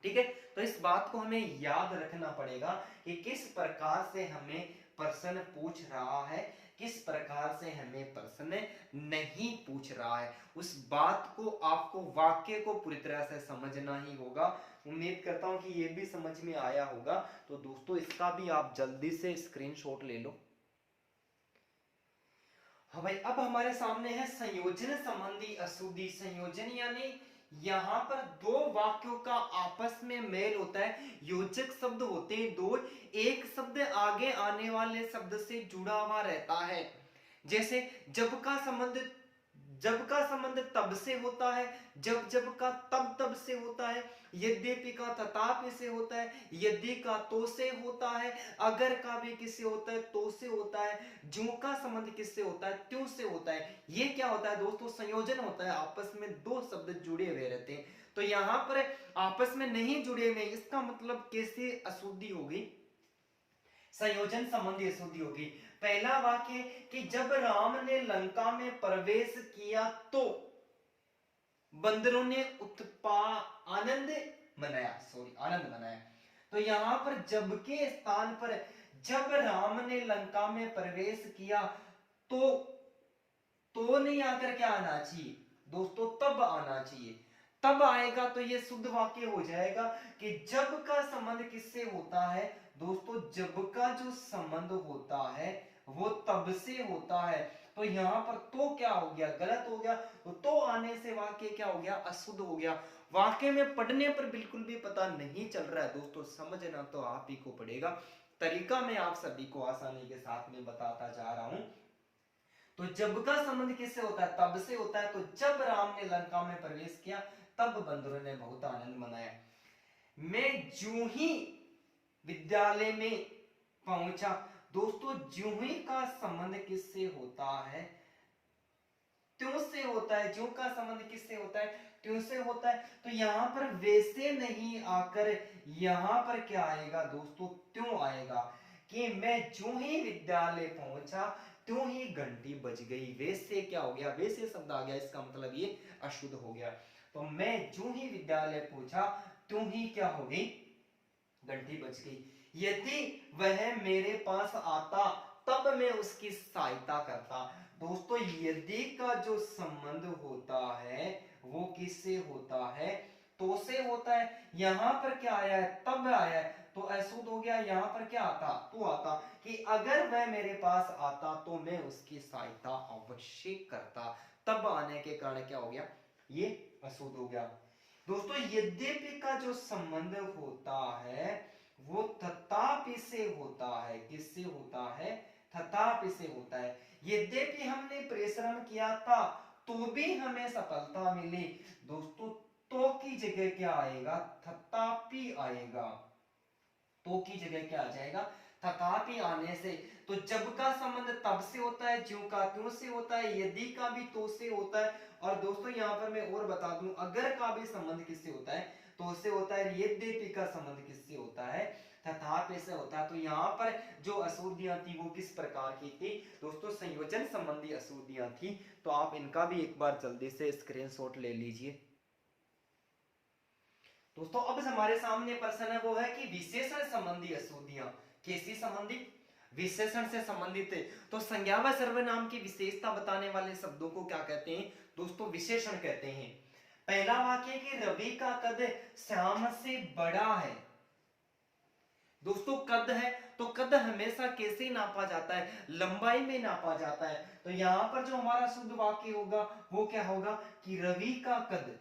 S1: ठीक है। तो इस बात को हमें याद रखना पड़ेगा कि किस प्रकार से हमें प्रश्न पूछ रहा है, किस प्रकार से हमें प्रश्न नहीं पूछ रहा है। उस बात को आपको, वाक्य को पूरी तरह से समझना ही होगा। उम्मीद करता हूं कि ये भी समझ में आया होगा। तो दोस्तों इसका भी आप जल्दी से स्क्रीनशॉट ले लो। हाँ भाई, अब हमारे सामने है संयोजन संबंधी अशुद्धि। संयोजन यानी यहाँ पर दो वाक्यों का आपस में मेल होता है, योजक शब्द होते हैं दो, एक शब्द आगे आने वाले शब्द से जुड़ा हुआ रहता है। जैसे जब का संबंध तब से होता है, जब का तब से होता है, यद्यपि का तथापि से होता है, यदि का तो से होता है, अगर का भी किससे होता है, तो से होता है, जो का संबंध किससे होता है, त्यों से होता है। ये क्या होता है दोस्तों, संयोजन होता है, आपस में दो शब्द जुड़े हुए रहते हैं। तो यहां पर आपस में नहीं जुड़े हुए, इसका मतलब कैसे अशुद्धि होगी, संयोजन संबंधी अशुद्धि होगी। पहला वाक्य कि जब राम ने लंका में प्रवेश किया तो बंदरों ने आनंद आनंद मनाया। तो यहां पर जब के स्थान पर जब राम ने लंका में प्रवेश किया तो नहीं आकर क्या आना चाहिए दोस्तों, तब आना चाहिए। तब आएगा तो ये शुद्ध वाक्य हो जाएगा कि जब का संबंध किससे होता है दोस्तों, जब का जो संबंध होता है वो तब से होता है। तो यहां पर तो क्या हो गया, गलत हो गया। तो आने से वाक्य क्या हो गया, अशुद्ध हो गया। वाक्य में पढ़ने पर बिल्कुल भी पता नहीं चल रहा है दोस्तों, समझना तो आप ही को पड़ेगा। तरीका मैं आप सभी को आसानी के साथ में बताता जा रहा हूं। तो जब का संबंध किससे होता है, तब से होता है। तो जब राम ने लंका में प्रवेश किया तब बंदरों ने बहुत आनंद मनाया। मैं जो ही विद्यालय में पहुंचा दोस्तों, जो ही का संबंध किससे होता है, त्यों से होता है। जो का संबंध किससे होता है, त्यों से होता है। तो यहां पर वैसे नहीं आकर यहां पर क्या आएगा दोस्तों, त्यों आएगा कि मैं जो ही विद्यालय पहुंचा त्यों ही घंटी बज गई। वैसे क्या हो गया, वैसे शब्द आ गया, इसका मतलब ये अशुद्ध हो गया। तो मैं जो ही विद्यालय पहुंचा त्यों ही क्या हो गई, घंटी बज गई। यदि वह मेरे पास आता तब मैं उसकी सहायता करता। दोस्तों यदि का जो संबंध होता है वो किससे होता है, तो से होता है। यहां पर क्या आया है, तब आया है, तो अशुद्ध हो गया। यहां पर क्या आता, तो आता कि अगर वह मेरे पास आता तो मैं उसकी सहायता अवश्य करता। तब आने के कारण क्या हो गया, ये अशुद्ध हो गया। दोस्तों यद्यपि का जो संबंध होता है वो तथापि से होता है, किससे होता है, तथापि से होता है। यद्यपि हमने परिश्रम किया था तो भी हमें सफलता मिली। दोस्तों तो की जगह क्या आएगा, तथापि आएगा। तो की जगह क्या आ जाएगा, तथापि आने से। तो जब का संबंध तब से होता है, ज्यों का त्यों से होता है, यदि का भी तो से होता है। और दोस्तों यहां पर मैं और बता दूं, अगर का भी संबंध किससे होता है, तो से होता है। यद्यपि का संबंध किससे होता है, तथापि से होता है। तो यहां पर जो अशुद्धियां थी वो किस प्रकार की थी दोस्तों, संयोजन संबंधी अशुद्धियां थी। तो आप इनका भी एक बार जल्दी से स्क्रीनशॉट ले लीजिए। दोस्तों अब हमारे सामने प्रश्न है वो है कि विशेषण संबंधी अशुद्धियां कैसी संबंधी, विशेषण से संबंधित है। तो संज्ञा व सर्वनाम की विशेषता बताने वाले शब्दों को क्या कहते हैं दोस्तों, विशेषण कहते हैं। पहला वाक्य कि रवि का कद श्याम से बड़ा है। दोस्तों कद है तो कद हमेशा कैसे नापा जाता है, लंबाई में नापा जाता है। तो यहां पर जो हमारा शुद्ध वाक्य होगा वो क्या होगा कि रवि का कद,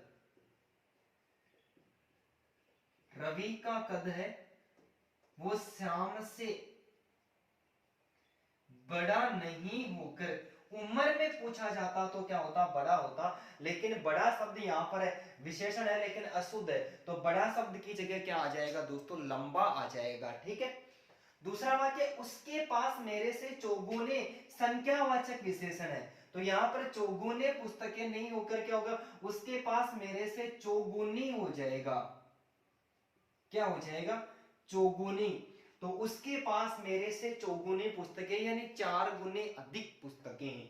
S1: रवि का कद है वो श्याम से बड़ा नहीं होकर, उम्र में पूछा जाता तो क्या होता, बड़ा होता। लेकिन बड़ा शब्द यहां पर है, विशेषण है लेकिन अशुद्ध है। तो बड़ा शब्द की जगह क्या आ जाएगा दोस्तों, लंबा आ जाएगा। ठीक है। दूसरा वाक्य उसके पास मेरे से चौगुने संख्यावाचक विशेषण है। तो यहां पर चौगुने पुस्तकें नहीं होकर क्या होगा, उसके पास मेरे से चौगुनी हो जाएगा। क्या हो जाएगा, चौगुनी। तो उसके पास मेरे से चौगुनी पुस्तकें यानी 4 गुने अधिक पुस्तकें हैं।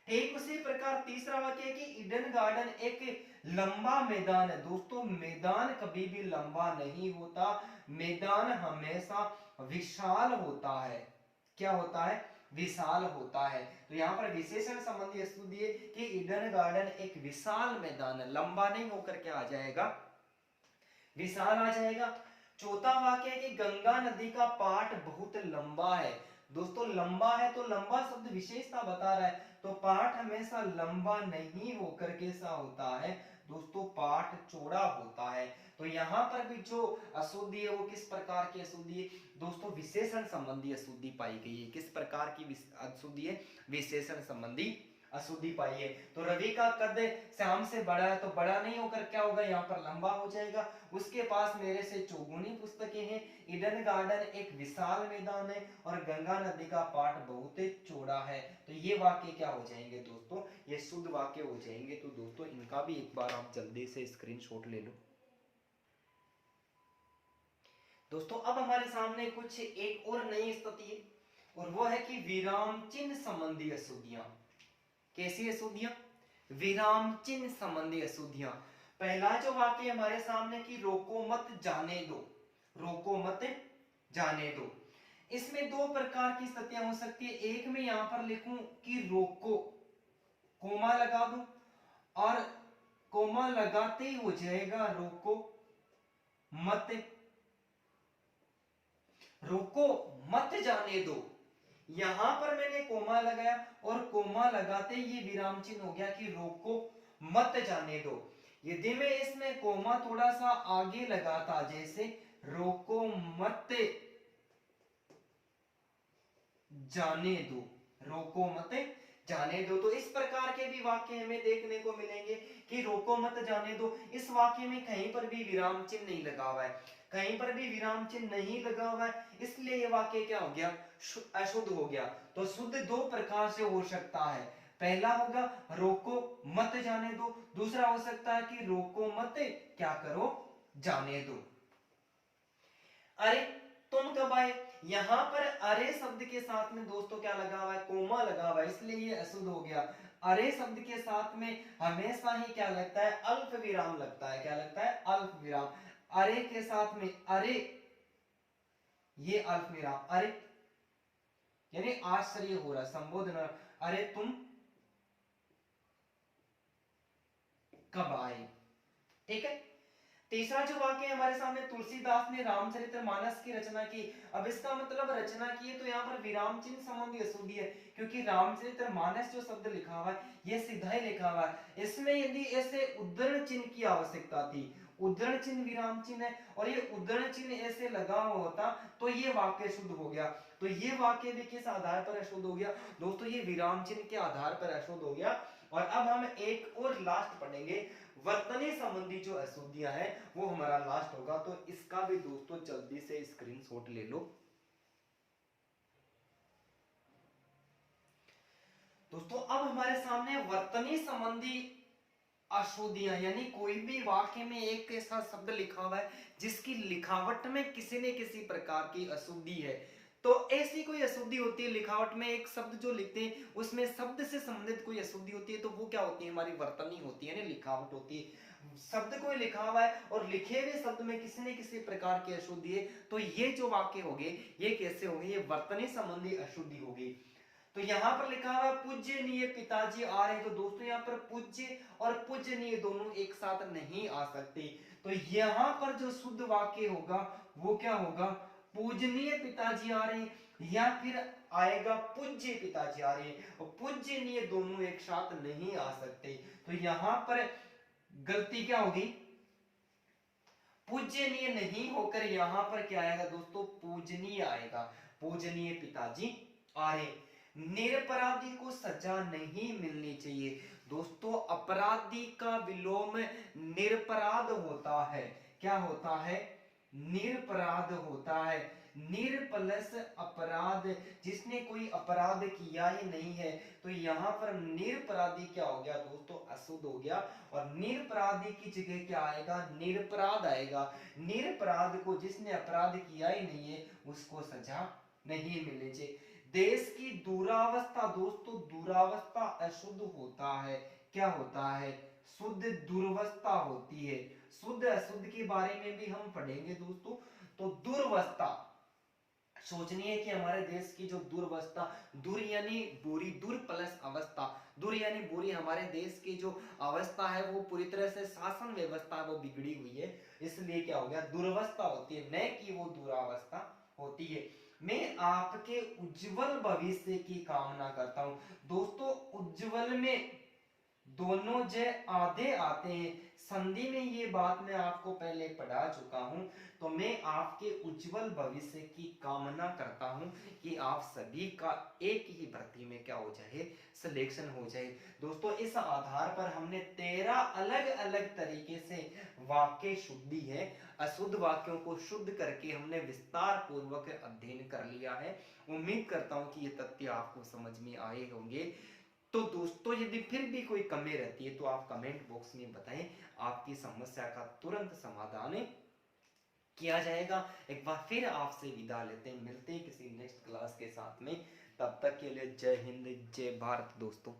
S1: ठीक उसी प्रकार तीसरा वाक्य है कि ईडन गार्डन एक लंबा मैदान है। दोस्तों मैदान कभी भी लंबा नहीं होता, मैदान हमेशा विशाल होता है। क्या होता है, विशाल होता है। तो यहां पर विशेषण संबंधी अशुद्धि है कि ईडन गार्डन एक विशाल मैदान है, लंबा नहीं होकर क्या आ जाएगा, विशाल आ जाएगा। चौथा वाक्य है कि गंगा नदी का पाट बहुत लंबा है। दोस्तों लंबा है तो लंबा शब्द विशेषता बता रहा है, तो पाठ हमेशा लंबा नहीं होकर कैसा होता है दोस्तों, पाठ चौड़ा होता है। तो यहाँ पर भी जो अशुद्धि है वो किस प्रकार की अशुद्धि है दोस्तों, विशेषण संबंधी अशुद्धि पाई गई है। किस प्रकार की अशुद्धि है, विशेषण संबंधी अशुद्धि पाई है। तो रवि का कद श्याम से बड़ा है, तो बड़ा नहीं होकर क्या होगा, यहाँ पर लंबा हो जाएगा। उसके पास मेरे से चौगुनी पुस्तकें हैं, ईडन गार्डन एक विशाल मैदान है, और गंगा नदी का पाठ बहुत चौड़ा है। तो ये वाक्य क्या हो जाएंगे दोस्तों, ये शुद्ध वाक्य हो जाएंगे। तो दोस्तों इनका भी एक बार आप जल्दी से स्क्रीनशॉट ले लो। दोस्तों अब हमारे सामने कुछ एक और नई स्थिति है, और वो है कि विराम चिन्ह संबंधी अशुद्धियां। कैसी अशुद्धियां, विराम चिन्ह संबंधी अशुद्धियां। पहला जो वाक्य हमारे सामने कि रोको मत जाने दो, रोको मत जाने दो, इसमें दो प्रकार की स्थितियां हो सकती है। एक में यहां पर लिखूं कि रोको, कोमा लगा दूं, और कोमा लगाते ही हो जाएगा रोको मत, रोको मत जाने दो। यहां पर मैंने कोमा लगाया, और कोमा लगाते ये विराम चिन्ह हो गया कि रोको मत जाने दो। यदि मैं इसमें कोमा थोड़ा सा आगे लगाता, जैसे रोको मत जाने दो, रोको मत जाने दो, तो इस प्रकार के भी वाक्य हमें देखने को मिलेंगे कि रोको मत जाने दो। इस वाक्य में कहीं पर भी विराम चिन्ह नहीं लगा हुआ है, कहीं पर भी विराम चिन्ह नहीं लगा हुआ है, इसलिए ये वाक्य क्या हो गया, अशुद्ध हो गया। तो शुद्ध दो प्रकार से हो सकता है, पहला होगा रोको मत जाने दो, दूसरा हो सकता है कि रोको मत क्या करो, जाने दो। अरे तुम कब आए, यहां पर अरे शब्द के साथ में दोस्तों क्या लगा हुआ है, कोमा लगा हुआ है, इसलिए ये अशुद्ध हो गया। अरे शब्द के साथ में हमेशा ही क्या लगता है, अल्प विराम लगता है। क्या लगता है, अल्प विराम। अरे के साथ में अरे, ये अल्प विराम, अरे यानी आश्चर्य हो रहा, संबोधन, अरे तुम कब आए। ठीक है। तीसरा जो वाक्य हमारे सामने, तुलसीदास ने रामचरितमानस की रचना की। अब इसका मतलब रचना की है, तो यहाँ पर विराम चिन्ह संबंधी अशुद्धि है, क्योंकि रामचरितमानस जो शब्द लिखा हुआ है ये सीधा ही लिखा हुआ है। इसमें यदि ऐसे उद्धरण चिन्ह की आवश्यकता थी, उद्धरण चिन्ह विराम चिन्ह है, और ये उद्धरण चिन्ह ऐसे लगा हुआ होता तो ये वाक्य शुद्ध हो गया। तो ये वाक्य भी किस आधार पर अशुद्ध हो गया दोस्तों, ये विराम चिन्ह के आधार पर अशुद्ध हो गया। और अब हम एक और लास्ट पढ़ेंगे, वर्तनी संबंधी जो अशुद्धियां हैं वो हमारा लास्ट होगा। तो इसका भी दोस्तों जल्दी से स्क्रीनशॉट ले लो। दोस्तों अब हमारे सामने वर्तनी संबंधी अशुद्धियां, यानी कोई भी वाक्य में एक ऐसा शब्द लिखा हुआ है जिसकी लिखावट में किसी न किसी प्रकार की अशुद्धि है। तो ऐसी कोई अशुद्धि होती है लिखावट में, एक शब्द जो लिखते हैं उसमें शब्द से संबंधित कोई अशुद्धि होती है, तो वो क्या होती है, हमारी वर्तनी होती है, लिखावट होती है। शब्द कोई लिखा हुआ है और लिखे हुए शब्द में किसी न किसी प्रकार की अशुद्धि है, तो ये जो वाक्य हो गए ये कैसे होंगे, ये वर्तनी संबंधी अशुद्धि होगी। तो यहां पर लिखा हुआ है पूज्यनीय पिताजी आ रहे हैं, तो दोस्तों यहाँ पर पूज्य और पूजनीय दोनों एक साथ नहीं आ सकते। तो यहां पर जो शुद्ध वाक्य होगा वो क्या होगा, पूजनीय पिताजी आ रहे हैं, या फिर आएगा पूज्य पिताजी आ रहे हैं, और पूजनीय दोनों एक साथ नहीं आ सकते। तो यहां पर गलती क्या होगी, पूजनीय नहीं होकर यहां पर क्या आएगा दोस्तों, पूजनीय आएगा, पूजनीय पिताजी आ रहे। निरपराधी को सजा नहीं मिलनी चाहिए दोस्तों, अपराधी का विलोम निरपराध होता है। क्या होता है, निरपराध होता है। निर प्लस अपराध, जिसने कोई अपराध किया ही नहीं है, तो यहां पर निरपराधी क्या हो गया दोस्तों, अशुद्ध हो गया। और निरपराधी की जगह क्या आएगा, निरपराध आएगा। निरपराध को, जिसने अपराध किया ही नहीं है, उसको सजा नहीं मिलनी चाहिए। देश की दुरावस्था दोस्तों, दुरावस्था अशुद्ध होता है, क्या होता है, शुद्ध दुर्वस्था होती है। शुद्ध अशुद्ध के बारे में भी हम पढ़ेंगे दोस्तों। तो दुर्वस्था, सोचनीय कि हमारे देश की जो दुर्वस्था, दुर यानी बुरी, दुर प्लस अवस्था, दुर यानी बुरी, हमारे देश की जो अवस्था है वो पूरी तरह से शासन व्यवस्था वो बिगड़ी हुई है, इसलिए क्या हो गया, दुर्वस्था होती है, न कि वो दुरावस्था होती है। मैं आपके उज्जवल भविष्य की कामना करता हूं। दोस्तों उज्जवल में दोनों जय आधे आते हैं, संधि में ये बात मैं आपको पहले पढ़ा चुका हूं। तो मैं आपके उज्जवल भविष्य की कामना करता हूं कि आप सभी का एक ही भर्ती में क्या हो जाए, सिलेक्शन हो जाए। दोस्तों इस आधार पर हमने 13 अलग अलग तरीके से वाक्य शुद्धि है, अशुद्ध वाक्यों को शुद्ध करके हमने विस्तार पूर्वक अध्ययन कर लिया है। उम्मीद करता हूं कि ये तथ्य आपको समझ में आए होंगे। तो दोस्तों यदि फिर भी कोई कमी रहती है तो आप कमेंट बॉक्स में बताएं, आपकी समस्या का तुरंत समाधान किया जाएगा। एक बार फिर आपसे विदा लेते हैं, मिलते हैं किसी नेक्स्ट क्लास के साथ में। तब तक के लिए जय हिंद जय भारत दोस्तों।